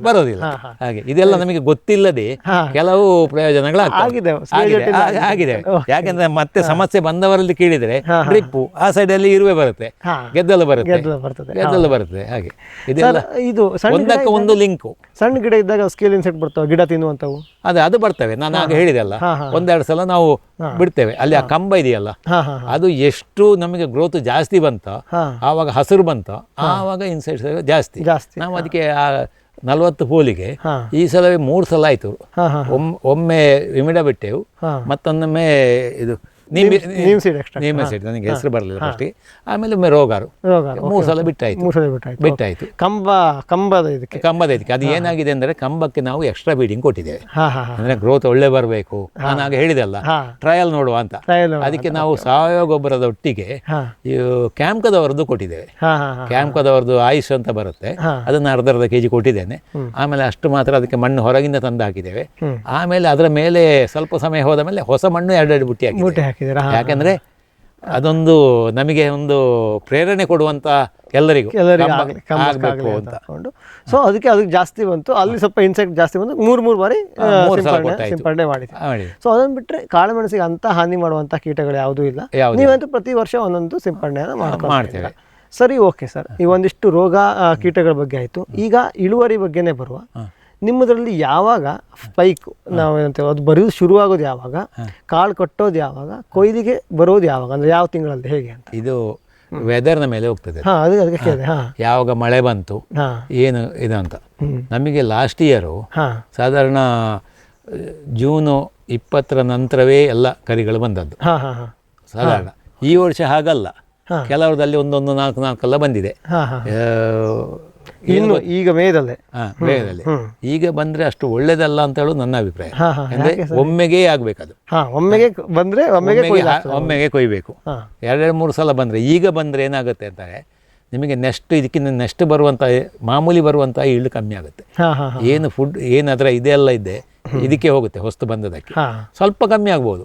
[SPEAKER 3] ಬರೋದಿಲ್ಲ. ಹಾಗೆ ಇದೆಲ್ಲ ನಮಗೆ ಗೊತ್ತಿಲ್ಲದೆ ಕೆಲವು ಪ್ರಯೋಜನಗಳಾಗಿದೆ. ಯಾಕಂದ್ರೆ ಮತ್ತೆ ಸಮಸ್ಯೆ ಬಂದವರಲ್ಲಿ ಕೇಳಿದ್ರೆ ಡ್ರಿಪ್ಪು ಆ ಸೈಡ್ ಅಲ್ಲಿ ಇರುವೆ ಬರುತ್ತೆ, ಗೆದ್ದಲು ಬರುತ್ತೆ. ಹಾಗೆ ಇದೆಲ್ಲ
[SPEAKER 2] ಇದು
[SPEAKER 3] ಒಂದಕ್ಕೆ ಒಂದು ಲಿಂಕು.
[SPEAKER 2] ಸಣ್ಣ ಗಿಡ ಇದ್ದಾಗ ಸ್ಕೇಲ್ ಇನ್ಸೆಕ್ಟ್ ಬರ್ತವೆ, ಗಿಡ ತಿನ್ನುವಂತವು.
[SPEAKER 3] ಅದು ಬರ್ತವೆ. ನಾನು ಆಗ ಹೇಳಿದೆಲ್ಲ, ಒಂದೆರಡು ಸಲ ನಾವು ಬಿಡ್ತೇವೆ. ಅಲ್ಲಿ ಆ ಕಂಬ ಇದೆಯಲ್ಲ, ಅದು ಎಷ್ಟು ನಮಗೆ ಗ್ರೋತ್ ಜಾಸ್ತಿ ಬಂತ, ಆವಾಗ ಹಸಿರು ಬಂತ, ಆವಾಗ ಇನ್ಸೆಕ್ಟ್ಸ್ ಜಾಸ್ತಿ. ನಾವು ಅದಕ್ಕೆ 40 ಪೋಲಿಗೆ ಈ ಸಲವೇ 3 ಸಲ ಆಯ್ತು. ಒಮ್ಮೆ ಇಮಿಡ ಬಿಟ್ಟೆವು, ಮತ್ತೊಮ್ಮೆ ಇದು ನೀಮ್ ಸೀಡ್, ನನಗೆ ಹೆಸರು ಬರಲಿಲ್ಲ ಫಸ್ಟಿಗೆ. ಆಮೇಲೆ ಒಮ್ಮೆ ರೋಗಾರು 3 ಸಲ ಬಿಟ್ಟಾಯ್ತು. ಕಂಬದ ಇದಕ್ಕೆ ಅದು ಏನಾಗಿದೆ ಅಂದ್ರೆ, ಕಂಬಕ್ಕೆ ನಾವು ಎಕ್ಸ್ಟ್ರಾ ಬೀಡಿಂಗ್ ಕೊಟ್ಟಿದ್ದೇವೆ. ಅಂದ್ರೆ ಗ್ರೋತ್ ಒಳ್ಳೆ ಬರಬೇಕು. ನಾನು ಆಗ ಹೇಳಿದಲ್ಲ, ಟ್ರಯಲ್ ನೋಡುವ ಅಂತ. ಅದಕ್ಕೆ ನಾವು ಸಾವಯವ ಗೊಬ್ಬರದ ಒಟ್ಟಿಗೆ ಕ್ಯಾಂಪ್ಕದವರದ್ದು ಕೊಟ್ಟಿದ್ದೇವೆ. ಕ್ಯಾಂಪ್ಕದವರದ್ದು ಆಯುಷ್ ಅಂತ ಬರುತ್ತೆ, ಅದನ್ನ ಅರ್ಧ ಕೆಜಿ ಕೊಟ್ಟಿದ್ದೇನೆ. ಆಮೇಲೆ ಅಷ್ಟು ಮಾತ್ರ ಅದಕ್ಕೆ ಮಣ್ಣು ಹೊರಗಿಂದ ತಂದು ಹಾಕಿದ್ದೇವೆ. ಆಮೇಲೆ ಅದರ ಮೇಲೆ ಸ್ವಲ್ಪ ಸಮಯ ಹೋದ ಮೇಲೆ ಹೊಸ ಮಣ್ಣು 2 ಬುಟ್ಟಿ ಹಾಕಿ. ಯಾಕಂದ್ರೆ ಅದೊಂದು ನಮಗೆ ಒಂದು ಪ್ರೇರಣೆ ಕೊಡುವಂತ ಎಲ್ಲರಿಗೂ ಆಗಬೇಕು ಅಂತ.
[SPEAKER 2] ಸೊ ಅದಕ್ಕೆ ಜಾಸ್ತಿ ಬಂತು, ಅಲ್ಲಿ ಸ್ವಲ್ಪ ಇನ್ಸೆಕ್ಟ್ ಜಾಸ್ತಿ ಬಂತು, 3 ಬಾರಿ ಸಿಂಪರಣೆ ಮಾಡಿದ್ವಿ. ಸೊ ಅದನ್ನ ಬಿಟ್ರೆ ಕಾಳುಮೆಣಸಿಗೆ ಅಂತ ಹಾನಿ ಮಾಡುವಂತ ಕೀಟಗಳು ಯಾವುದೂ ಇಲ್ಲ. ನೀವಂತೂ ಪ್ರತಿ ವರ್ಷ ಒಂದೊಂದು ಸಿಂಪರಣೆಯನ್ನು ಮಾಡ್ತೇವೆ. ಸರಿ, ಓಕೆ ಸರ್. ಈ ಒಂದಿಷ್ಟು ರೋಗ ಕೀಟಗಳ ಬಗ್ಗೆ ಆಯ್ತು. ಈಗ ಇಳುವರಿ ಬಗ್ಗೆನೇ ಬರುವ. ನಿಮ್ಮದ್ರಲ್ಲಿ ಯಾವಾಗ ಸ್ಪೈಕ್ ನಾವು ಏನಂತೇವೆ, ಅದು ಬರೋದು ಶುರುವಾಗೋದು ಯಾವಾಗ, ಕಾಳು ಕಟ್ಟೋದು ಯಾವಾಗ, ಕೊಯ್ಲಿಗೆ ಬರೋದು ಯಾವಾಗ, ಅಂದ್ರೆ ಯಾವ ತಿಂಗಳಲ್ಲಿ, ಹೇಗೆ ಅಂತ?
[SPEAKER 3] ಇದು ವೆದರ್ನ ಮೇಲೆ ಹೋಗ್ತದೆ. ಯಾವಾಗ ಮಳೆ ಬಂತು ಏನು ಇದು ಅಂತ. ನಮಗೆ ಲಾಸ್ಟ್ ಇಯರು ಸಾಧಾರಣ ಜೂನು 20 ನಂತರವೇ ಎಲ್ಲ ಕರಿಗಳು ಬಂದದ್ದು ಸಾಧಾರಣ. ಈ ವರ್ಷ ಹಾಗಲ್ಲ, ಕೆಲವರದಲ್ಲಿ ಒಂದೊಂದು 4 ಬಂದಿದೆ.
[SPEAKER 2] ಈಗ ಮೇದಲ್ಲಿ
[SPEAKER 3] ಈಗ ಬಂದ್ರೆ ಅಷ್ಟು ಒಳ್ಳೇದಲ್ಲ ಅಂತ ಹೇಳೋದು ನನ್ನ ಅಭಿಪ್ರಾಯ. ಅಂದ್ರೆ ಒಮ್ಮೆಗೆ ಆಗ್ಬೇಕದು, ಒಮ್ಮೆಗೆ ಕೊಯ್ಬೇಕು. 2-3 ಸಲ ಬಂದ್ರೆ, ಈಗ ಬಂದ್ರೆ ಏನಾಗುತ್ತೆ ಅಂತಾರೆ, ನಿಮಗೆ ಇದಕ್ಕಿಂತ ನೆಕ್ಸ್ಟ್ ಬರುವಂತ ಮಾಮೂಲಿ ಬರುವಂತ ಇಳು ಕಮ್ಮಿ ಆಗುತ್ತೆ. ಏನು ಫುಡ್ ಏನದ್ರ ಇದೆಲ್ಲ ಇದೆ ಇದಕ್ಕೆ ಹೋಗುತ್ತೆ, ಹೊಸ್ತು ಬಂದದಕ್ಕೆ ಸ್ವಲ್ಪ ಕಮ್ಮಿ ಆಗ್ಬೋದು.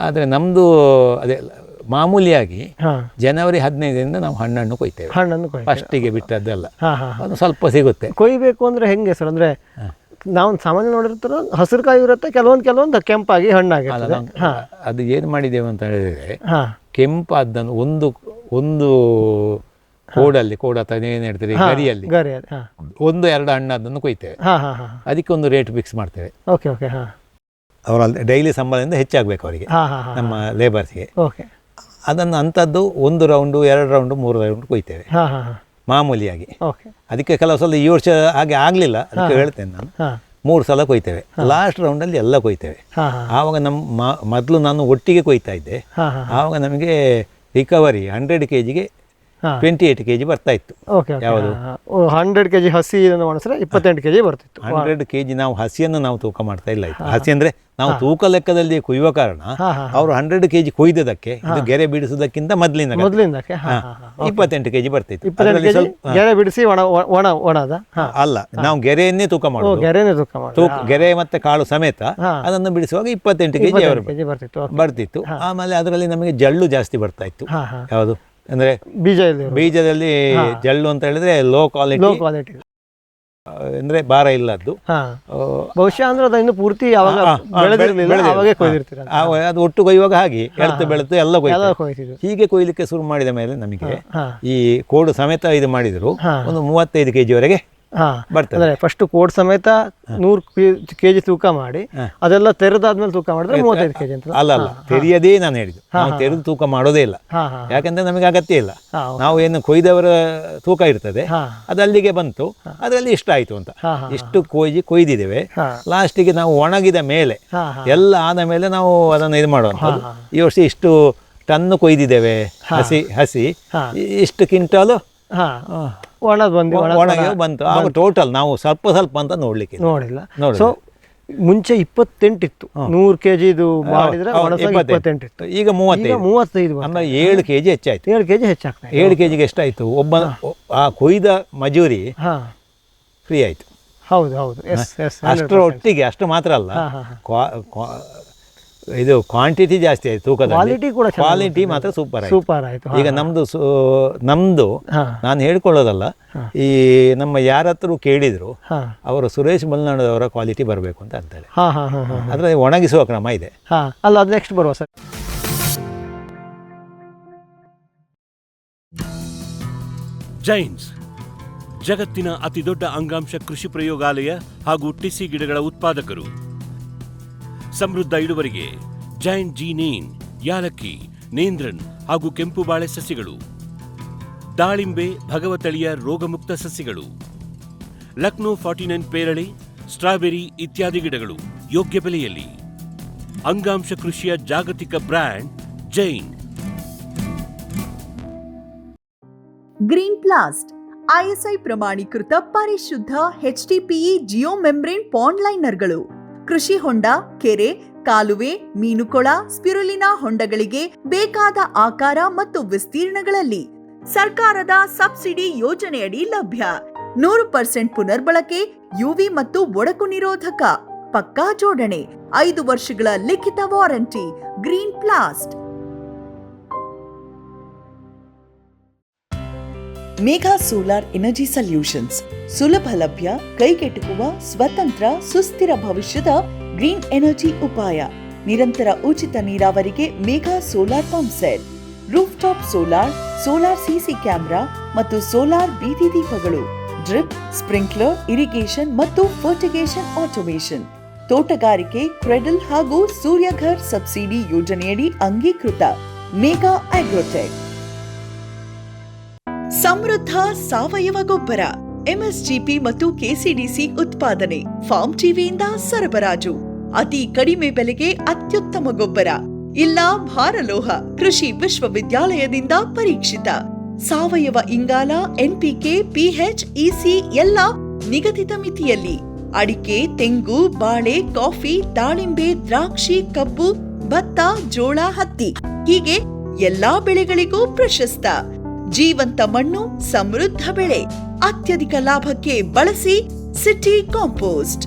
[SPEAKER 3] ಆದ್ರೆ ನಮ್ದು ಅದೇ ಮಾಮೂಲಿಯಾಗಿ ಜನವರಿ 15ರಿಂದ ನಾವು ಹಣ್ಣನ್ನು ಕೊಯ್ತೇವೆ. ಫಸ್ಟಿಗೆ ಬಿಟ್ಟದ್ದೆಲ್ಲ ಅದು ಸ್ವಲ್ಪ ಸಿಗುತ್ತೆ.
[SPEAKER 2] ಕೊಯ್ಬೇಕು ಅಂದ್ರೆ ಹೆಂಗೆ ಸರ್? ಅಂದ್ರೆ ನಾವು ಸಾಮಾನ್ಯ ನೋಡಿರ್ತಾರ ಹಸಿರು ಕಾಯಿ ಇರುತ್ತೆ, ಕೆಲವೊಂದು ಕೆಂಪಾಗಿ ಹಣ್ಣಾಗಿರ್ತದೆ.
[SPEAKER 3] ಅದು ಏನು ಮಾಡಿದ್ದೇವೆ ಅಂತ ಹೇಳಿದ್ರೆ, ಕೆಂಪಾದ್ದನ್ನು ಒಂದು ಕೋಡ ಅಥವಾ ಏನ್ ಹೇಳ್ತೀರಿ ಗರಿಯಲ್ಲಿ 1-2 ಹಣ್ಣನ್ನು ಕೊಯ್ತೇವೆ. ಅದಕ್ಕೆ ಒಂದು ರೇಟ್ ಫಿಕ್ಸ್ ಮಾಡ್ತೇವೆ. ಅವರ ಡೈಲಿ ಸಂಬಳದಿಂದ ಹೆಚ್ಚಾಗಬೇಕು ಅವರಿಗೆ, ನಮ್ಮ ಲೇಬರ್ಸ್ಗೆ. ಅದನ್ನು ಅಂಥದ್ದು 1 ರೌಂಡು 2 ರೌಂಡು 3 ರೌಂಡ್ ಕೊಯ್ತೇವೆ ಮಾಮೂಲಿಯಾಗಿ. ಅದಕ್ಕೆ ಕೆಲವು ಸಲ ಈ ವರ್ಷ ಹಾಗೆ ಆಗಲಿಲ್ಲ, ಅದಕ್ಕೆ ಹೇಳ್ತೇನೆ ನಾನು, 3 ಸಲ ಕೊಯ್ತೇವೆ. ಲಾಸ್ಟ್ ರೌಂಡಲ್ಲಿ ಎಲ್ಲ ಕೊಯ್ತೇವೆ. ಆವಾಗ ಮೊದಲು ನಾನು ಒಟ್ಟಿಗೆ ಕೊಯ್ತಾ ಇದ್ದೆ. ಆವಾಗ ನಮಗೆ ರಿಕವರಿ 100 kgಗೆ 28 kg ಬರ್ತಾ ಇತ್ತು.
[SPEAKER 2] ಓಕೆ
[SPEAKER 3] ಯಾವುದು
[SPEAKER 2] 100 kg ಹಸಿ ಇದನ್ನು ಒಣಸಿದ್ರೆ 28 kg ಬರ್ತಿತ್ತು.
[SPEAKER 3] 100 kg ನಾವು ಹಸಿಯನ್ನು ನಾವು ತೂಕ ಮಾಡ್ತಾ ಇಲ್ಲ. ಆಯ್ತು, ಹಸಿ ಅಂದ್ರೆ ನಾವು ತೂಕ ಲೆಕ್ಕದಲ್ಲಿ ಕೊಯ್ಯುವ ಕಾರಣ ಅವರು 100 kg ಕೊಯ್ದದಕ್ಕೆ ಇದು ಗೆರೆ ಬಿಡಿಸುವುದಕ್ಕಿಂತ ಮೊದಲಿಂದಕ್ಕೆ 28 kg ಬರ್ತಿತ್ತು.
[SPEAKER 2] 28 kg ಗೆರೆ ಬಿಡಿಸಿ ಒಣದ
[SPEAKER 3] ಅಲ್ಲ, ನಾವು ಗೆರೆಯನ್ನೇ ತೂಕ ಮಾಡೋದು.
[SPEAKER 2] ಗೆರೆನೇ ತೂಕ ಮಾಡೋದು.
[SPEAKER 3] ಗೆರೆ ಮತ್ತೆ ಕಾಳು ಸಮೇತ ಅದನ್ನು ಬಿಡಿಸುವಾಗ 28 kg ಬರ್ತಿತ್ತು. ಆಮೇಲೆ ಅದರಲ್ಲಿ ನಮಗೆ ಜಳ್ಳು ಜಾಸ್ತಿ ಬರ್ತಾ ಇತ್ತು. ಯಾವುದು ಅಂದ್ರೆ ಬೀಜದಲ್ಲಿ ಜಳ್ಳು ಅಂತ ಹೇಳಿದ್ರೆ ಲೋ ಕ್ವಾಲಿಟಿ ಅಂದ್ರೆ ಭಾರ ಇಲ್ಲದ್ದು.
[SPEAKER 2] ಬಹುಶಃ ಅಂದ್ರೆ ಅದನ್ನು ಪೂರ್ತಿ
[SPEAKER 3] ಅದು ಒಟ್ಟು ಕೊಯ್ಯುವಾಗ ಹಾಗೆ ಬೆಳೆತು ಎಲ್ಲ ಕೊಯ್ದು ಹೀಗೆ ಕೊಯ್ಲಿಕ್ಕೆ ಶುರು ಮಾಡಿದ ಮೇಲೆ ನಮಗೆ ಈ ಕೋಡು ಸಮೇತ ಇದು ಮಾಡಿದ್ರು ಒಂದು 35 kg ವರೆಗೆ
[SPEAKER 2] ಬರ್ತದೆ. ಫಸ್ಟ್ ಕೋಡ್ ಸಮೇತ 100 kg ತೂಕ ಮಾಡಿ ಅದೆಲ್ಲ ತೆರೆದಾದ್ಮೇಲೆ ತೂಕ ಮಾಡಿದ್ರೆ 35 kg ಅಂತ.
[SPEAKER 3] ಅಲ್ಲ ತೆರೆಯದೇ ನಾನು ಹೇಳಿದ್ದು, ನಾವು ತೆರೆದು ತೂಕ ಮಾಡೋದೇ ಇಲ್ಲ. ಯಾಕಂದ್ರೆ ನಮಗೆ ಅಗತ್ಯ ಇಲ್ಲ. ನಾವು ಏನು ಕೊಯ್ದವರ ತೂಕ ಇರ್ತದೆ ಅದು ಅಲ್ಲಿಗೆ ಬಂತು, ಅದರಲ್ಲಿ ಇಷ್ಟ ಆಯ್ತು ಅಂತ ಇಷ್ಟು ಕೊಯ್ದಿದ್ದೇವೆ. ಲಾಸ್ಟಿಗೆ ನಾವು ಒಣಗಿದ ಮೇಲೆ ಎಲ್ಲ ಆದ ಮೇಲೆ ನಾವು ಅದನ್ನು ಇದು ಮಾಡುವಂಥದ್ದು. ಈ ವರ್ಷ ಇಷ್ಟು ಟನ್ನು ಕೊಯ್ದಿದ್ದೇವೆ ಹಸಿ ಇಷ್ಟು ಕ್ವಿಂಟಾಲು ಒಣಗಿ ಬಂತು. ಆಗ ಟೋಟಲ್ ನಾವು ಸ್ವಲ್ಪ ಅಂತ ನೋಡ್ಲಿಕ್ಕೆ
[SPEAKER 2] ನೋಡಿಲ್ಲ. ಸೊ ಮುಂಚೆ 28 ಇತ್ತು, 100 kg ಇದು ಮಾಡಿದ್ರೆ 28 ಇತ್ತು.
[SPEAKER 3] ಈಗ 35 ಅಂದ್ರೆ 7 kg ಹೆಚ್ಚಾಯ್ತು.
[SPEAKER 2] 7 kg ಹೆಚ್ಚಾಗ್ತದೆ.
[SPEAKER 3] 7 kgಗೆ ಎಷ್ಟಾಯ್ತು? ಒಬ್ಬ ಆ ಕೊಯ್ದ ಮಜೂರಿ ಫ್ರೀ ಆಯ್ತು.
[SPEAKER 2] ಹೌದು.
[SPEAKER 3] ಅಷ್ಟರ ಒಟ್ಟಿಗೆ ಅಷ್ಟು ಮಾತ್ರ ಅಲ್ಲ, ಇದು ಕ್ವಾಂಟಿಟಿ ಜಾಸ್ತಿ ಆಯ್ತು, ತೂಕದಲ್ಲಿ ಕ್ವಾಲಿಟಿ ಮಾತ್ರ ಸೂಪರ್ ಆಯ್ತು. ಈಗ ನಮ್ದು ನಾನು ಹೇಳ್ಕೊಳ್ಳೋದಲ್ಲ, ಈ ನಮ್ಮ ಯಾರ ಹತ್ರ ಕೇಳಿದ್ರು ಅವರು ಸುರೇಶ್ ಬಲ್ನಾಡದವರ ಕ್ವಾಲಿಟಿ ಬರಬೇಕು ಅಂತ ಅಂತಾರೆ. ಅದ್ರಲ್ಲಿ ಒಣಗಿಸುವ ಕ್ರಮ ಇದೆ.
[SPEAKER 2] ಅಲ್ಲ, ಅದು ನೆಕ್ಸ್ಟ್ ಬರುವ ಸರ್.
[SPEAKER 1] ಜೈನ್ಸ್ ಜಗತ್ತಿನ ಅತಿ ದೊಡ್ಡ ಅಂಗಾಂಶ ಕೃಷಿ ಪ್ರಯೋಗಾಲಯ ಹಾಗೂ ಟಿಸಿ ಗಿಡಗಳ ಉತ್ಪಾದಕರು. ಸಮೃದ್ಧ ಇಳುವರಿಗೆ ಜೈನ್ ಜೀನೇನ್, ಯಾಲಕ್ಕಿ, ನೇಂದ್ರನ್ ಹಾಗೂ ಕೆಂಪು ಬಾಳೆ ಸಸಿಗಳು, ದಾಳಿಂಬೆ, ಭಗವತಳಿಯ ರೋಗಮುಕ್ತ ಸಸಿಗಳು, ಲಕ್ನೋ 49 ಪೇರಳೆ, ಸ್ಟ್ರಾಬೆರಿ ಇತ್ಯಾದಿ ಗಿಡಗಳು ಯೋಗ್ಯ ಬೆಲೆಯಲ್ಲಿ. ಅಂಗಾಂಶ ಕೃಷಿಯ ಜಾಗತಿಕ ಬ್ರ್ಯಾಂಡ್ ಜೈನ್.
[SPEAKER 8] ಗ್ರೀನ್ ಪ್ಲಾಸ್ಟ್ ISI ಪ್ರಮಾಣೀಕೃತ ಪರಿಶುದ್ಧ HDPE ಜಿಯೋ ಮೆಂಬ್ರೇನ್ ಪಾಂಡ್ ಲೈನರ್ಗಳು ಕೃಷಿ ಹೊಂಡ, ಕೆರೆ, ಕಾಲುವೆ, ಮೀನುಕೊಳ, ಸ್ಪಿರುಲಿನಾ ಹೊಂಡಗಳಿಗೆ ಬೇಕಾದ ಆಕಾರ ಮತ್ತು ವಿಸ್ತೀರ್ಣಗಳಲ್ಲಿ ಸರ್ಕಾರದ ಸಬ್ಸಿಡಿ ಯೋಜನೆಯಡಿ ಲಭ್ಯ. 100% ಪುನರ್ಬಳಕೆ, UV ಮತ್ತು ಒಡಕು ನಿರೋಧಕ, ಪಕ್ಕಾ ಜೋಡಣೆ, 5 ವರ್ಷಗಳ ಲಿಖಿತ warranty. Green plast. Megha solar energy solutions ಸುಲಭ ಲಭ್ಯ, ಕೈಗೆಟುಕುವ, ಸ್ವತಂತ್ರ, ಸುಸ್ಥಿರ ಭವಿಷ್ಯದ ಗ್ರೀನ್ ಎನರ್ಜಿ ಉಪಾಯ. ನಿರಂತರ ಉಚಿತ ನೀರಾವರಿಗೆ Megha solar pump set, roof top solar CC camera ಮತ್ತು ಸೋಲಾರ್ ಬೀದಿ ದೀಪಗಳು, ಡ್ರಿಪ್, ಸ್ಪ್ರಿಂಕ್ಲರ್, ಇರಿಗೇಷನ್ ಮತ್ತು ಫರ್ಟಿಗೇಷನ್ ಆಟೋಮೇಷನ್, ತೋಟಗಾರಿಕೆ, ಕ್ರೆಡಲ್ ಹಾಗೂ ಸೂರ್ಯಘರ್ ಸಬ್ಸಿಡಿ ಯೋಜನೆಯಡಿ ಅಂಗೀಕೃತ. ಮೇಘಾ ಆಗ್ರೋಟೆಕ್. ಸಮೃದ್ಧ ಸಾವಯವ ಗೊಬ್ಬರ, MSGP ಮತ್ತು KCDC ಉತ್ಪಾದನೆ, ಫಾರ್ಮ್ ಟಿವಿಯಿಂದ ಸರಬರಾಜು. ಅತಿ ಕಡಿಮೆ ಬೆಲೆಗೆ ಅತ್ಯುತ್ತಮ ಗೊಬ್ಬರ. ಇಲ್ಲ ಭಾರಲೋಹ, ಕೃಷಿ ವಿಶ್ವವಿದ್ಯಾಲಯದಿಂದ ಪರೀಕ್ಷಿತ. ಸಾವಯವ ಇಂಗಾಲ, NPK, PH, EC ಎಲ್ಲ ನಿಗದಿತ ಮಿತಿಯಲ್ಲಿ. ಅಡಿಕೆ, ತೆಂಗು, ಬಾಳೆ, ಕಾಫಿ, ದಾಳಿಂಬೆ, ದ್ರಾಕ್ಷಿ, ಕಬ್ಬು, ಭತ್ತ, ಜೋಳ, ಹತ್ತಿ ಹೀಗೆ ಎಲ್ಲಾ ಬೆಳೆಗಳಿಗೂ ಪ್ರಶಸ್ತ. ಜೀವಂತ ಮಣ್ಣು, ಸಮೃದ್ಧ ಬೆಳೆ, ಅತ್ಯಧಿಕ ಲಾಭಕ್ಕೆ ಬಳಸಿ ಸಿಟಿ ಕಾಂಪೋಸ್ಟ್.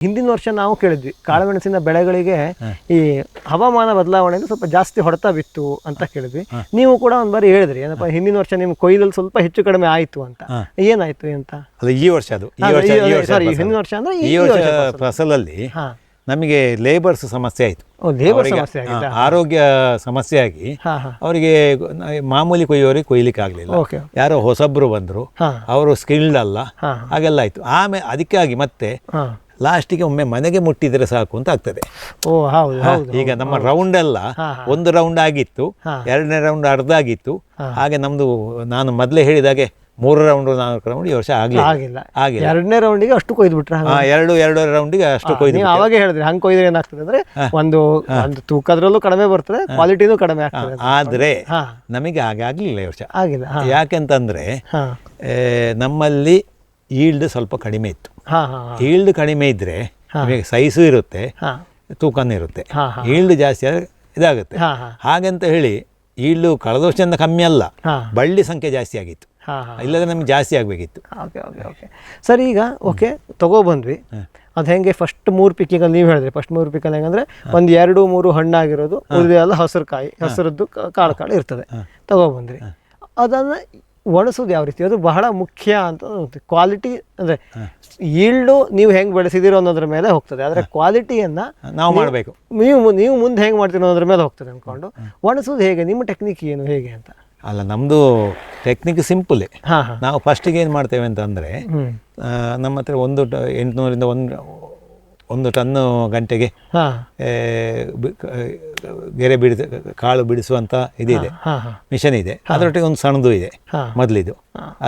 [SPEAKER 2] ಹಿಂದಿನ ವರ್ಷ ನಾವು ಕೇಳಿದ್ವಿ ಕಾಳುಮೆಣಸಿನ ಬೆಳೆಗಳಿಗೆ ಈ ಹವಾಮಾನ ಬದಲಾವಣೆಯಿಂದ ಸ್ವಲ್ಪ ಜಾಸ್ತಿ ಹೊಡೆತ ಬಿತ್ತು ಅಂತ ಕೇಳಿದ್ವಿ. ನೀವು ಕೂಡ ಒಂದ್ ಬಾರಿ ಹೇಳಿದ್ರಿ, ಏನಪ್ಪ ಹಿಂದಿನ ವರ್ಷ ನಿಮ್ ಕೊಯ್ಲಲ್ಲಿ ಸ್ವಲ್ಪ ಹೆಚ್ಚು ಕಡಿಮೆ ಆಯ್ತು ಅಂತ. ಏನಾಯ್ತು ಅಂತ?
[SPEAKER 3] ಈ ವರ್ಷ
[SPEAKER 2] ಹಿಂದಿನ ವರ್ಷ ಅಂದ್ರೆ
[SPEAKER 3] ಈ ವರ್ಷ ಫಸಲಲ್ಲಿ ನಮಗೆ ಲೇಬರ್ಸ್ ಸಮಸ್ಯೆ ಆಯಿತು, ಆರೋಗ್ಯ ಸಮಸ್ಯೆ ಆಗಿ ಅವರಿಗೆ ಮಾಮೂಲಿ ಕೊಯ್ಯೋರಿಗೆ ಕೊಯ್ಲಿಕ್ಕೆ ಆಗಲಿಲ್ಲ. ಯಾರೋ ಹೊಸಬ್ರು ಬಂದರು, ಅವರು ಸ್ಕಿಲ್ಡ್ ಅಲ್ಲ, ಹಾಗೆಲ್ಲ ಆಯಿತು. ಆಮೇಲೆ ಅದಕ್ಕಾಗಿ ಮತ್ತೆ ಲಾಸ್ಟಿಗೆ ಒಮ್ಮೆ ಮನೆಗೆ ಮುಟ್ಟಿದ್ರೆ ಸಾಕು ಅಂತ ಆಗ್ತದೆ. ಈಗ ನಮ್ಮ ರೌಂಡ್ ಎಲ್ಲ ಒಂದು ರೌಂಡ್ ಆಗಿತ್ತು, 2ನೇ ರೌಂಡ್ ಅರ್ಧ ಆಗಿತ್ತು. ಹಾಗೆ ನಮ್ದು ನಾನು ಮೊದಲೇ ಹೇಳಿದಾಗೆ 3 ರೌಂಡ್ 4 ರೌಂಡ್ ಈ ವರ್ಷ ಆಗಿಲ್ಲ.
[SPEAKER 2] ಆಗಿಲ್ಲ. 2ನೇ ರೌಂಡಿಗೆ ಅಷ್ಟು ಕೊಯ್ದು ಬಿಟ್ರೆ
[SPEAKER 3] 2 ರೌಂಡಿಗೆ ಅಷ್ಟು ಕೊಯ್ದು.
[SPEAKER 2] ನೀವು ಅವಾಗೇ ಹೇಳಿದ್ರಿ ಹಂಗೆ ಕೊಯ್ದ್ರೆ ಏನಾಗ್ತದೆ ಅಂದ್ರೆ ಒಂದು ತೂಕದ್ರಲ್ಲೂ ಕಡಿಮೆ ಬರ್ತದೆ, ಕ್ವಾಲಿಟಿನೂ ಕಡಿಮೆ ಆಗ್ತದೆ.
[SPEAKER 3] ಆದ್ರೆ ನಮಗೆ ಹಾಗೆ ಆಗ್ಲಿಲ್ಲ ಈ ವರ್ಷ.
[SPEAKER 2] ಆಗಿಲ್ಲ.
[SPEAKER 3] ಯಾಕೆಂತಂದ್ರೆ ನಮ್ಮಲ್ಲಿ ಈಲ್ಡ್ ಸ್ವಲ್ಪ ಕಡಿಮೆ ಇತ್ತು. ಈಲ್ಡ್ ಕಡಿಮೆ ಇದ್ರೆ ನಿಮಗೆ ಸೈಜು ಇರುತ್ತೆ, ತೂಕನೂ ಇರುತ್ತೆ. ಈಲ್ಡ್ ಜಾಸ್ತಿ ಆದ್ರೆ ಇದಾಗುತ್ತೆ. ಹಾಗಂತ ಹೇಳಿ ಈಲ್ಡ್ ಕಳೆದ ವರ್ಷದಿಂದ ಕಮ್ಮಿ ಅಲ್ಲ, ಬಳ್ಳಿ ಸಂಖ್ಯೆ ಜಾಸ್ತಿ ಆಗಿತ್ತು. ಇಲ್ಲದ್ರೆ ನಮ್ಗೆ ಜಾಸ್ತಿ ಆಗಬೇಕಿತ್ತು.
[SPEAKER 2] ಓಕೆ ಸರ್, ಈಗ ತಗೊಬಂದ್ವಿ. ಅದು ಹೆಂಗೆ ಫಸ್ಟ್ 3 ಪಿಕ್ಕಿಂಗಲ್ಲಿ ನೀವು ಹೇಳಿದ್ರಿ, ಫಸ್ಟ್ 3 ಪಿಕ್ಕಲ್ಲಿ ಹೆಂಗಂದ್ರೆ ಒಂದು 2-3 ಹಣ್ಣಾಗಿರೋದು, ಉಳಿದೆಲ್ಲ ಹಸಿರದ್ದು ಕಾಳು ಇರ್ತದೆ, ತಗೊಬಂದ್ರಿ. ಅದನ್ನು ಒಣಸೋದು ಯಾವ ರೀತಿ, ಅದು ಬಹಳ ಮುಖ್ಯ ಅಂತ. ಕ್ವಾಲಿಟಿ ಅಂದರೆ ಈಲ್ಡು ನೀವು ಹೆಂಗೆ ಬೆಳೆಸಿದಿರೋ ಅನ್ನೋದ್ರ ಮೇಲೆ ಹೋಗ್ತದೆ, ಆದರೆ ಕ್ವಾಲಿಟಿಯನ್ನು
[SPEAKER 3] ನಾವು ಮಾಡಬೇಕು.
[SPEAKER 2] ನೀವು ಮುಂದೆ ಹೆಂಗೆ ಮಾಡ್ತೀರೋ ಅನ್ನೋದ್ರ ಮೇಲೆ ಹೋಗ್ತದೆ ಅಂದ್ಕೊಂಡು. ಒಣಸೋದು ಹೇಗೆ, ನಿಮ್ಮ ಟೆಕ್ನಿಕ್ ಏನು, ಹೇಗೆ ಅಂತ?
[SPEAKER 3] ಅಲ್ಲ, ನಮ್ಮದು ಟೆಕ್ನಿಕ್ ಸಿಂಪಲ್. ನಾವು ಫಸ್ಟಿಗೆ ಏನು ಮಾಡ್ತೇವೆ ಅಂತಂದರೆ, ನಮ್ಮ ಹತ್ರ 800ರಿಂದ 1 ಟನ್ನು ಗಂಟೆಗೆ ಗೆರೆ ಕಾಳು ಬಿಡಿಸುವಂಥ ಇದಿದೆ, ಮಿಷನ್ ಇದೆ. ಅದರೊಟ್ಟಿಗೆ ಒಂದು ಸಣ್ಣದು ಇದೆ ಮೊದಲಿದು.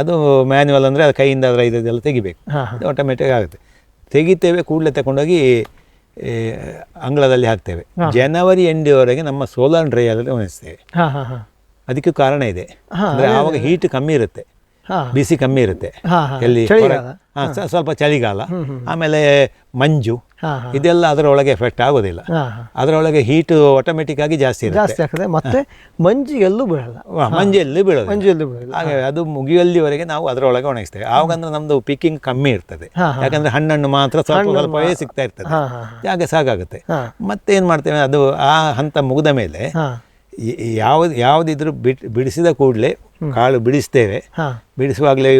[SPEAKER 3] ಅದು ಮ್ಯಾನ್ಯುವಲ್ ಅಂದರೆ ಅದು ಕೈಯಿಂದ ಅದರ ಇದೆಲ್ಲ ತೆಗಿಬೇಕು, ಅದು ಆಟೋಮೆಟಿಕ್ ಆಗುತ್ತೆ. ತೆಗಿತೇವೆ, ಕೂಡಲೇ ತಗೊಂಡೋಗಿ ಅಂಗಳದಲ್ಲಿ ಹಾಕ್ತೇವೆ. ಜನವರಿ ಎಂಡಿವರೆಗೆ ನಮ್ಮ ಸೋಲಾರ್ ಡ್ರೈಯಲ್ಲಿ ಒಣಗಿಸ್ತೇವೆ. ಅದಕ್ಕೂ ಕಾರಣ ಇದೆ, ಅಂದರೆ ಆವಾಗ ಹೀಟ್ ಕಮ್ಮಿ ಇರುತ್ತೆ, ಬಿಸಿ ಕಮ್ಮಿ ಇರುತ್ತೆ. ಎಲ್ಲಿ ಸ್ವಲ್ಪ ಚಳಿಗಾಲ, ಆಮೇಲೆ ಮಂಜು, ಇದೆಲ್ಲ ಅದರೊಳಗೆ ಎಫೆಕ್ಟ್ ಆಗೋದಿಲ್ಲ. ಅದರೊಳಗೆ ಹೀಟ್ ಆಟೋಮೆಟಿಕ್ ಆಗಿ ಜಾಸ್ತಿ
[SPEAKER 2] ಆಗ್ತದೆ. ಮತ್ತೆ ಮಂಜಿಗೆಲ್ಲೂ ಬೀಳಲ್ಲ,
[SPEAKER 3] ಮಂಜೆಲ್ಲೂ ಬೀಳೋದು. ಹಾಗೆ ಅದು ಮುಗಿಯಲ್ಲಿವರೆಗೆ ನಾವು ಅದರೊಳಗೆ ಒಣಗಿಸ್ತೇವೆ. ಆವಾಗಂದ್ರೆ ನಮ್ದು ಪಿಕ್ಕಿಂಗ್ ಕಮ್ಮಿ ಇರ್ತದೆ, ಯಾಕಂದ್ರೆ ಹಣ್ಣು ಮಾತ್ರ ಸ್ವಲ್ಪವೇ ಸಿಗ್ತಾ ಇರ್ತದೆ, ಜಾಗ ಸಾಕಾಗುತ್ತೆ. ಮತ್ತೆ ಏನು ಮಾಡ್ತೇವೆ, ಅದು ಆ ಹಂತ ಮುಗಿದ ಮೇಲೆ ಯಾವುದಿದ್ರು ಬಿಡಿಸಿದ ಕೂಡಲೇ ಕಾಳು ಬಿಡಿಸ್ತೇವೆ. ಬಿಡಿಸುವಾಗಲೇ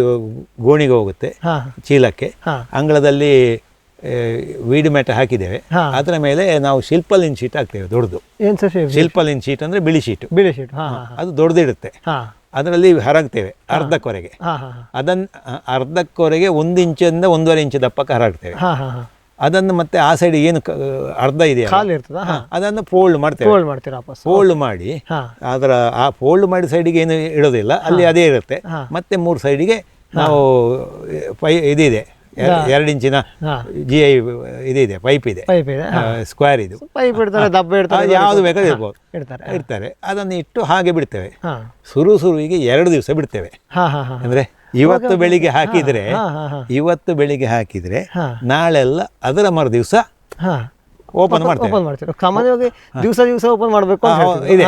[SPEAKER 3] ಗೋಣಿಗೆ ಹೋಗುತ್ತೆ, ಚೀಲಕ್ಕೆ. ಅಂಗಳದಲ್ಲಿ ವೀಡ್ ಹಾಕಿದ್ದೇವೆ. ಅದರ ಮೇಲೆ ನಾವು ಶಿಲ್ಪಲಿನ್ ಶೀಟ್ ಹಾಕ್ತೇವೆ, ದೊಡ್ಡದು. ಶಿಲ್ಪಲಿನ್ ಶೀಟ್ ಅಂದ್ರೆ ಬಿಳಿ ಶೀಟ್. ಅದು ದೊಡ್ಡದಿರುತ್ತೆ. ಅದರಲ್ಲಿ ಹರಗ್ತೇವೆ ಅರ್ಧಕ್ಕೊರೆಗೆ. ಅದನ್ನು ಅರ್ಧಕ್ಕೊರೆಗೆ 1 ಇಂಚಿಂದ 1.5 ಇಂಚು ದಪ್ಪಕ್ಕೆ ಹರಗ್ತೇವೆ. ಅದನ್ನು ಮತ್ತೆ ಆ ಸೈಡ್ ಏನು ಅರ್ಧ ಇದೆ ಅದನ್ನು ಫೋಲ್ಡ್ ಮಾಡ್ತೇವೆ. ಫೋಲ್ಡ್ ಮಾಡಿ ಅದರ ಆ ಫೋಲ್ಡ್ ಮಾಡಿ ಸೈಡಿಗೆ ಏನು ಇಡೋದಿಲ್ಲ, ಅಲ್ಲಿ ಅದೇ ಇರುತ್ತೆ. ಮತ್ತೆ 3 ಸೈಡಿಗೆ ನಾವು ಇದಿದೆ, 2 ಇಂಚಿನ GI ಇದಿದೆ, ಪೈಪ್ ಇದೆ, ಸ್ಕ್ವೇರ್ ಇದು ಪೈಪ್ ಯಾವುದು ಬೇಕಾದ್ರೆ ಇಡ್ತಾರೆ. ಅದನ್ನು ಇಟ್ಟು ಹಾಗೆ ಬಿಡ್ತೇವೆ. ಶುರುವಿಗೆ 2 ದಿವಸ ಬಿಡ್ತೇವೆ. ಅಂದ್ರೆ ಇವತ್ತು ಬೆಳಿಗ್ಗೆ ಹಾಕಿದ್ರೆ ನಾಳೆಲ್ಲ ಅದರ ಮರು ದಿವಸ ಓಪನ್ ಮಾಡ್ತೇವೆ.
[SPEAKER 2] ಸಾಮಾನ್ಯವಾಗಿ ದಿವಸ ಓಪನ್ ಮಾಡಬೇಕು
[SPEAKER 3] ಇದೆ,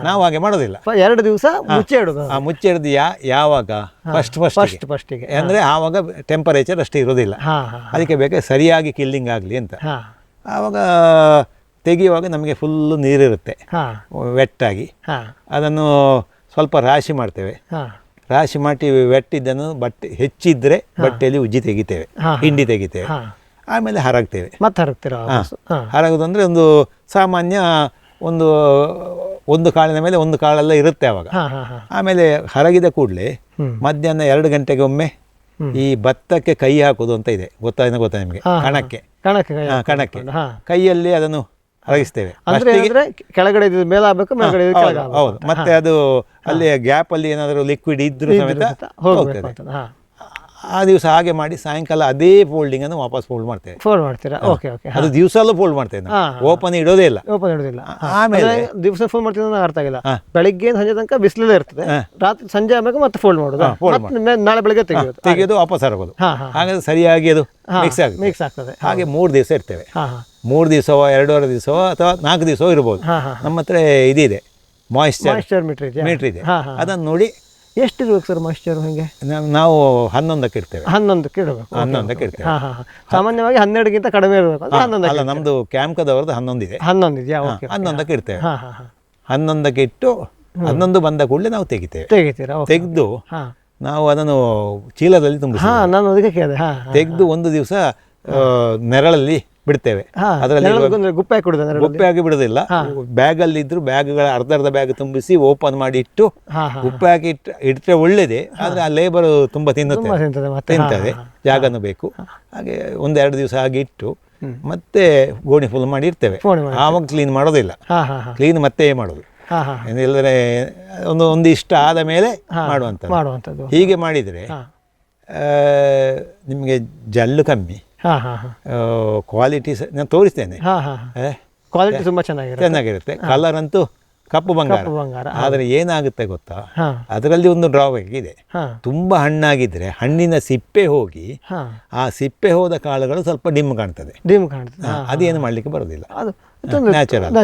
[SPEAKER 3] ನಾವು ಹಾಗೆ ಮಾಡೋದಿಲ್ಲ.
[SPEAKER 2] 2 ದಿವಸ ಮುಚ್ಚೆ ಇಡೋದು.
[SPEAKER 3] ಮುಚ್ಚೆ ಹಿಡಿದು ಯಾವಾಗ ಫಸ್ಟಿಗೆ ಅಂದ್ರೆ ಆವಾಗ ಟೆಂಪರೇಚರ್ ಅಷ್ಟೇ ಇರೋದಿಲ್ಲ, ಅದಕ್ಕೆ ಬೇಕಾದ್ರೆ ಸರಿಯಾಗಿ ಕಿಲ್ಲಿಂಗ್ ಆಗಲಿ ಅಂತ. ಆವಾಗ ತೆಗೆಯುವಾಗ ನಮಗೆ ಫುಲ್ಲು ನೀರಿರುತ್ತೆ, ವೆಟ್ಟಾಗಿ. ಅದನ್ನು ಸ್ವಲ್ಪ ರಾಶಿ ಮಾಡ್ತೇವೆ. ರಾಶಿ ಮಾಡಿ ವೆಟ್ಟಿದ್ದನ್ನು ಬಟ್ಟೆ ಹೆಚ್ಚಿದ್ರೆ ಬಟ್ಟೆಯಲ್ಲಿ ಉಜ್ಜಿ ತೆಗಿತೇವೆ, ಹಿಂಡಿ ತೆಗಿತೇವೆ. ಆಮೇಲೆ ಹರಗ್ತೇವೆ. ಹರಗೋದು ಅಂದರೆ ಒಂದು ಸಾಮಾನ್ಯ ಒಂದು ಕಾಳಿನ ಮೇಲೆ ಒಂದು ಕಾಳೆಲ್ಲ ಇರುತ್ತೆ ಅವಾಗ. ಆಮೇಲೆ ಹರಗಿದ ಕೂಡಲೇ ಮಧ್ಯಾಹ್ನ 2 ಗಂಟೆಗೆ ಒಮ್ಮೆ ಈ ಭತ್ತಕ್ಕೆ ಕೈ ಹಾಕೋದು ಅಂತ ಇದೆ, ಗೊತ್ತಾ ನಿಮಗೆ? ಕಣಕ್ಕೆ ಕೈಯಲ್ಲಿ ಅದನ್ನು ಹರಗಿಸ್ತೇವೆ.
[SPEAKER 2] ಕೆಳಗಡೆ ಮೇಲೆ ಆಗಬೇಕು,
[SPEAKER 3] ಹೌದು. ಮತ್ತೆ ಅದು ಅಲ್ಲಿ ಗ್ಯಾಪ್ ಅಲ್ಲಿ ಏನಾದರೂ ಲಿಕ್ವಿಡ್ ಇದ್ರೂ ಸಮೇತ ಹೋಗ್ತದೆ. ಆ ದಿವಸ ಹಾಗೆ ಮಾಡಿ ಸಾಯಂಕಾಲ ಅದೇ ಫೋಲ್ಡಿಂಗ್ ಅನ್ನು ವಾಪಸ್ ಫೋಲ್ಡ್ ಮಾಡ್ತೇವೆ. ಅದು ದಿವಸ ಫೋಲ್ಡ್ ಮಾಡ್ತೇವೆ, ಓಪನ್ ಇಡೋದೇ ಇಲ್ಲ.
[SPEAKER 2] ಆಮೇಲೆ ದಿವಸ ಫೋಲ್ಡ್ ಮಾಡ್ತೀವಿ ಅರ್ಥ ಆಗಿಲ್ಲ. ಬೆಳಿಗ್ಗೆ ಸಂಜೆ ತನಕ ಬಿಸಿಲಲ್ಲೇ ಇರ್ತದೆ, ರಾತ್ರಿ ಸಂಜೆ ಆಮೇಲೆ ಮತ್ತೆ ಫೋಲ್ಡ್ ಮಾಡೋದು, ನಾಳೆ ಬೆಳಿಗ್ಗೆ
[SPEAKER 3] ತೆಗೆಯೋದು ವಾಪಸ್ ಹರಗೋದು. ಹಾಗಾದ್ರೆ ಸರಿಯಾಗಿ ಅದು ಮಿಕ್ಸ್ ಆಗ್ತದೆ. ಹಾಗೆ 3 ದಿವಸ ಇರ್ತೇವೆ. 3 ದಿವಸವೋ 2.5 ದಿವಸವೋ ಅಥವಾ 4 ದಿವಸವೋ ಇರ್ಬೋದು. ನಮ್ಮ ಹತ್ರ ಇದಿದೆ, ಮಾಯಿಶ್ಚರ್ ಮೀಟರ್ ಇದೆ. ಅದನ್ನು ನೋಡಿ
[SPEAKER 2] ಎಷ್ಟು ಇರ್ಬೇಕು ಸರ್ ಮಾಯಿಶ್ಚರ್? ಹೇಗೆ
[SPEAKER 3] ನಾವು 11ಕ್ಕೆ ಇಡ್ತೇವೆ.
[SPEAKER 2] 11ಕ್ಕೆ ಇಡಬೇಕು. ಸಾಮಾನ್ಯವಾಗಿ 12ಗಿಂತ ಕಡಿಮೆ ಇರಬೇಕು.
[SPEAKER 3] ಅಲ್ಲ, ನಮ್ದು ಕ್ಯಾಂಪ್ಕದವ್ರದ್ದು 11 ಇದೆ. 11ಕ್ಕೆ ಇಡ್ತೇವೆ. 11ಕ್ಕೆ ಇಟ್ಟು 11 ಬಂದ ಕೂಡಲೇ ನಾವು ತೆಗೆದು ನಾವು ಅದನ್ನು ಚೀಲದಲ್ಲಿ ತುಂಬಿಸ್ತೇವೆ. ತೆಗೆದು 1 ದಿವಸ ನೆರಳಲ್ಲಿ ಬಿಡ್ತೇವೆ. ಅದರಲ್ಲಿ ಗುಪ್ಪೆ ಹಾಕಿ ಬಿಡೋದಿಲ್ಲ. ಬ್ಯಾಗಲ್ಲಿ ಇದ್ರು ಬ್ಯಾಗ್ಗಳ ಅರ್ಧ ಬ್ಯಾಗ್ ತುಂಬಿಸಿ ಓಪನ್ ಮಾಡಿ ಇಟ್ಟು ಗುಪ್ಪೆ ಹಾಕಿ ಇಟ್ಟರೆ ಒಳ್ಳೇದೇ. ಆದರೆ ಆ ಲೇಬರ್ ತುಂಬ ತಿಂತದೆ, ಜಾಗನೂ ಬೇಕು. ಹಾಗೆ 1-2 ದಿವಸ ಹಾಗೆ ಇಟ್ಟು ಮತ್ತೆ ಗೋಣಿ ಫುಲ್ ಮಾಡಿ ಇರ್ತೇವೆ. ಆವಾಗ ಕ್ಲೀನ್ ಮಾಡೋದಿಲ್ಲ, ಕ್ಲೀನ್ ಮತ್ತೆ ಮಾಡೋದು. ಇಲ್ಲದ್ರೆ ಒಂದು ಇಷ್ಟ ಆದ ಮೇಲೆ
[SPEAKER 2] ಮಾಡುವಂಥದ್ದು.
[SPEAKER 3] ಹೀಗೆ ಮಾಡಿದರೆ ನಿಮಗೆ ಜಲ್ಲು ಕಮ್ಮಿ, ಕ್ವಾಲಿಟಿ ನಾನು ತೋರಿಸ್ತೇನೆ,
[SPEAKER 2] ಕ್ವಾಲಿಟಿ ತುಂಬಾ
[SPEAKER 3] ಚೆನ್ನಾಗಿರುತ್ತೆ. ಕಲರ್ ಅಂತೂ ಕಪ್ಪು ಬಂಗಾರ. ಆದರೆ ಏನಾಗುತ್ತೆ ಗೊತ್ತಾ, ಅದರಲ್ಲಿ ಒಂದು ಡ್ರಾಬ್ಯಾಕ್ ಇದೆ. ತುಂಬಾ ಹಣ್ಣಾಗಿದ್ರೆ ಹಣ್ಣಿನ ಸಿಪ್ಪೆ ಹೋಗಿ ಆ ಸಿಪ್ಪೆ ಹೋದ ಕಾಳುಗಳು ಸ್ವಲ್ಪ ಡಿಮ್ ಕಾಣ್ತದೆ. ಅದೇನು ಮಾಡ್ಲಿಕ್ಕೆ ಬರೋದಿಲ್ಲ, ನ್ಯಾಚುರಲ್.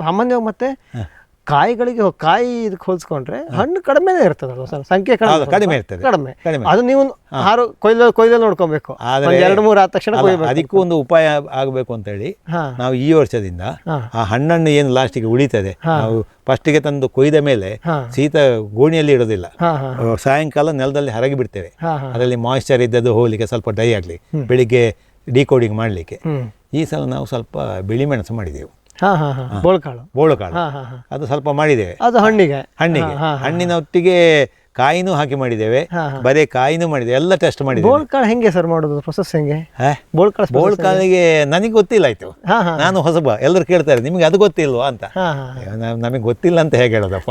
[SPEAKER 2] ಸಾಮಾನ್ಯವಾಗಿ ಮತ್ತೆ ಕಾಯಿ ಇದಕ್ಕೆ ಹೋಲಿಸ್ಕೊಂಡ್ರೆ ಹಣ್ಣು ಕಡಿಮೆನೇ ಇರ್ತದಲ್ಲ ಸರ್, ಸಂಖ್ಯೆ
[SPEAKER 3] ಕಡಿಮೆ ಇರ್ತದೆ.
[SPEAKER 2] ಅದು ನೀವು ಕೊಯ್ದಲ್ಲಿ ನೋಡ್ಕೊಬೇಕು.
[SPEAKER 3] ಆದ್ರೆ
[SPEAKER 2] 2-3 ಆದ ತಕ್ಷಣ
[SPEAKER 3] ಅದಕ್ಕೂ ಒಂದು ಉಪಾಯ ಆಗಬೇಕು ಅಂತ ಹೇಳಿ ನಾವು ಈ ವರ್ಷದಿಂದ ಆ ಹಣ್ಣನ್ನು ಏನು ಲಾಸ್ಟಿಗೆ ಉಳಿತದೆ, ನಾವು ಫಸ್ಟಿಗೆ ತಂದು ಕೊಯ್ದ ಮೇಲೆ ಶೀತ ಗೋಣಿಯಲ್ಲಿ ಇಡೋದಿಲ್ಲ, ಸಾಯಂಕಾಲ ನೆಲದಲ್ಲಿ ಹರಗಿ ಬಿಡ್ತೇವೆ. ಅದರಲ್ಲಿ ಮಾಯಿಶ್ಚರ್ ಇದ್ದದ್ದು ಹೋಗ್ಲಿಕ್ಕೆ, ಸ್ವಲ್ಪ ಡ್ರೈ ಆಗಲಿ, ಬೆಳಿಗ್ಗೆ ಡಿಕೋಡಿಂಗ್ ಮಾಡಲಿಕ್ಕೆ. ಈ ಸಲ ನಾವು ಸ್ವಲ್ಪ ಬಿಳಿ ಮೆಣಸು ಮಾಡಿದೆವು, ಬೋಳುಕಾಳು. ಅದು ಸ್ವಲ್ಪ ಮಾಡಿದ್ದೇವೆ.
[SPEAKER 2] ಅದು
[SPEAKER 3] ಹಣ್ಣಿನ ಒಟ್ಟಿಗೆ ಕಾಯಿನೂ ಹಾಕಿ ಮಾಡಿದ್ದೇವೆ, ಬರೀ ಕಾಯಿನೂ ಮಾಡಿದ್ದೇವೆ, ಎಲ್ಲ ಟೆಸ್ಟ್ ಮಾಡಿದ್ದೇವೆ.
[SPEAKER 2] ಬೋಳುಕಾಳು ಹೆಂಗೆ ಸರ್ ಮಾಡೋದು, ಪ್ರೊಸೆಸ್ ಹೆಂಗೆ?
[SPEAKER 3] ಬೋಳುಕಾಳಿಗೆ ನನಗೆ ಗೊತ್ತಿಲ್ಲ ಆಯ್ತು, ನಾನು ಹೊಸಬ. ಎಲ್ಲರೂ ಕೇಳ್ತಾರೆ ನಿಮಗೆ ಅದು ಗೊತ್ತಿಲ್ವಾ ಅಂತ. ನಮಗೆ ಗೊತ್ತಿಲ್ಲ ಅಂತ ಹೇಗೆ ಹೇಳೋದಪ್ಪ.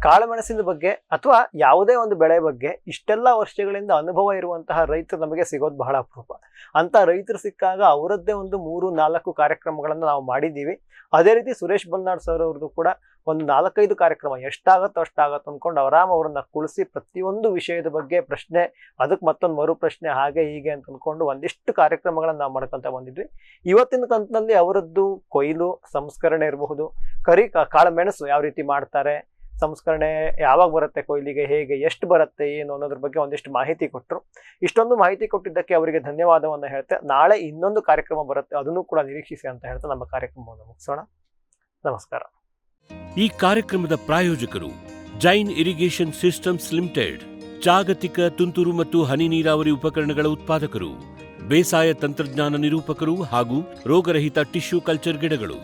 [SPEAKER 2] ಕಾಳುಮೆಣಸಿನ ಬಗ್ಗೆ ಅಥವಾ ಯಾವುದೇ ಒಂದು ಬೆಳೆ ಬಗ್ಗೆ ಇಷ್ಟೆಲ್ಲ ವರ್ಷಗಳಿಂದ ಅನುಭವ ಇರುವಂತಹ ರೈತರು ನಮಗೆ ಸಿಗೋದು ಬಹಳ ಅಪರೂಪ. ಅಂತ ರೈತರು ಸಿಕ್ಕಾಗ ಅವರದ್ದೇ ಒಂದು 3-4 ಕಾರ್ಯಕ್ರಮಗಳನ್ನು ನಾವು ಮಾಡಿದ್ದೀವಿ. ಅದೇ ರೀತಿ ಸುರೇಶ್ ಬಲ್ನಾಡ್ ಸರ್ ಅವ್ರದ್ದು ಕೂಡ ಒಂದು 4-5 ಕಾರ್ಯಕ್ರಮ, ಎಷ್ಟಾಗತ್ತೋ ಅಷ್ಟಾಗತ್ತೋ ಅಂದ್ಕೊಂಡು ಅವರನ್ನ ಕುಳಿಸಿ ಪ್ರತಿಯೊಂದು ವಿಷಯದ ಬಗ್ಗೆ ಪ್ರಶ್ನೆ, ಅದಕ್ಕೆ ಮತ್ತೊಂದು ಮರು ಪ್ರಶ್ನೆ, ಹಾಗೆ ಹೀಗೆ ಅಂತ ಅಂದ್ಕೊಂಡು ಒಂದಿಷ್ಟು ಕಾರ್ಯಕ್ರಮಗಳನ್ನು ನಾವು ಮಾಡ್ಕೊಂತ ಬಂದಿದ್ವಿ. ಇವತ್ತಿನ ಕಂತಿನಲ್ಲಿ ಅವರದ್ದು ಕೊಯ್ಲು, ಸಂಸ್ಕರಣೆ ಇರಬಹುದು, ಕಾಳುಮೆಣಸು ಯಾವ ರೀತಿ ಮಾಡ್ತಾರೆ, ಸಂಸ್ಕರಣೆ ಯಾವಾಗ ಬರುತ್ತೆ, ಕೊಯ್ಲಿಗೆ ಹೇಗೆ, ಎಷ್ಟು ಬರುತ್ತೆ, ಏನು ಅನ್ನೋದ್ರ ಬಗ್ಗೆ ಒಂದಿಷ್ಟು ಮಾಹಿತಿ ಕೊಟ್ಟರು. ಇಷ್ಟೊಂದು ಮಾಹಿತಿ ಕೊಟ್ಟಿದ್ದಕ್ಕೆ ಅವರಿಗೆ ಧನ್ಯವಾದವನ್ನು ಹೇಳ್ತೆ. ನಾಳೆ ಇನ್ನೊಂದು ಕಾರ್ಯಕ್ರಮ ಬರುತ್ತೆ, ಅದನ್ನು ಕೂಡ ನಿರೀಕ್ಷಿಸಿ ಅಂತ ಹೇಳ್ತಾ ನಮ್ಮ ಕಾರ್ಯಕ್ರಮವನ್ನು ಮುಗಿಸೋಣ. ನಮಸ್ಕಾರ.
[SPEAKER 1] ಈ ಕಾರ್ಯಕ್ರಮದ ಪ್ರಾಯೋಜಕರು ಜೈನ್ ಇರಿಗೇಷನ್ ಸಿಸ್ಟಮ್ಸ್ ಲಿಮಿಟೆಡ್, ಜಾಗತಿಕ ತುಂತುರು ಮತ್ತು ಹನಿ ನೀರಾವರಿ ಉಪಕರಣಗಳ ಉತ್ಪಾದಕರು, ಬೇಸಾಯ ತಂತ್ರಜ್ಞಾನ ನಿರೂಪಕರು ಹಾಗೂ ರೋಗರಹಿತ ಟಿಶ್ಯೂ ಕಲ್ಚರ್ ಗಿಡಗಳು.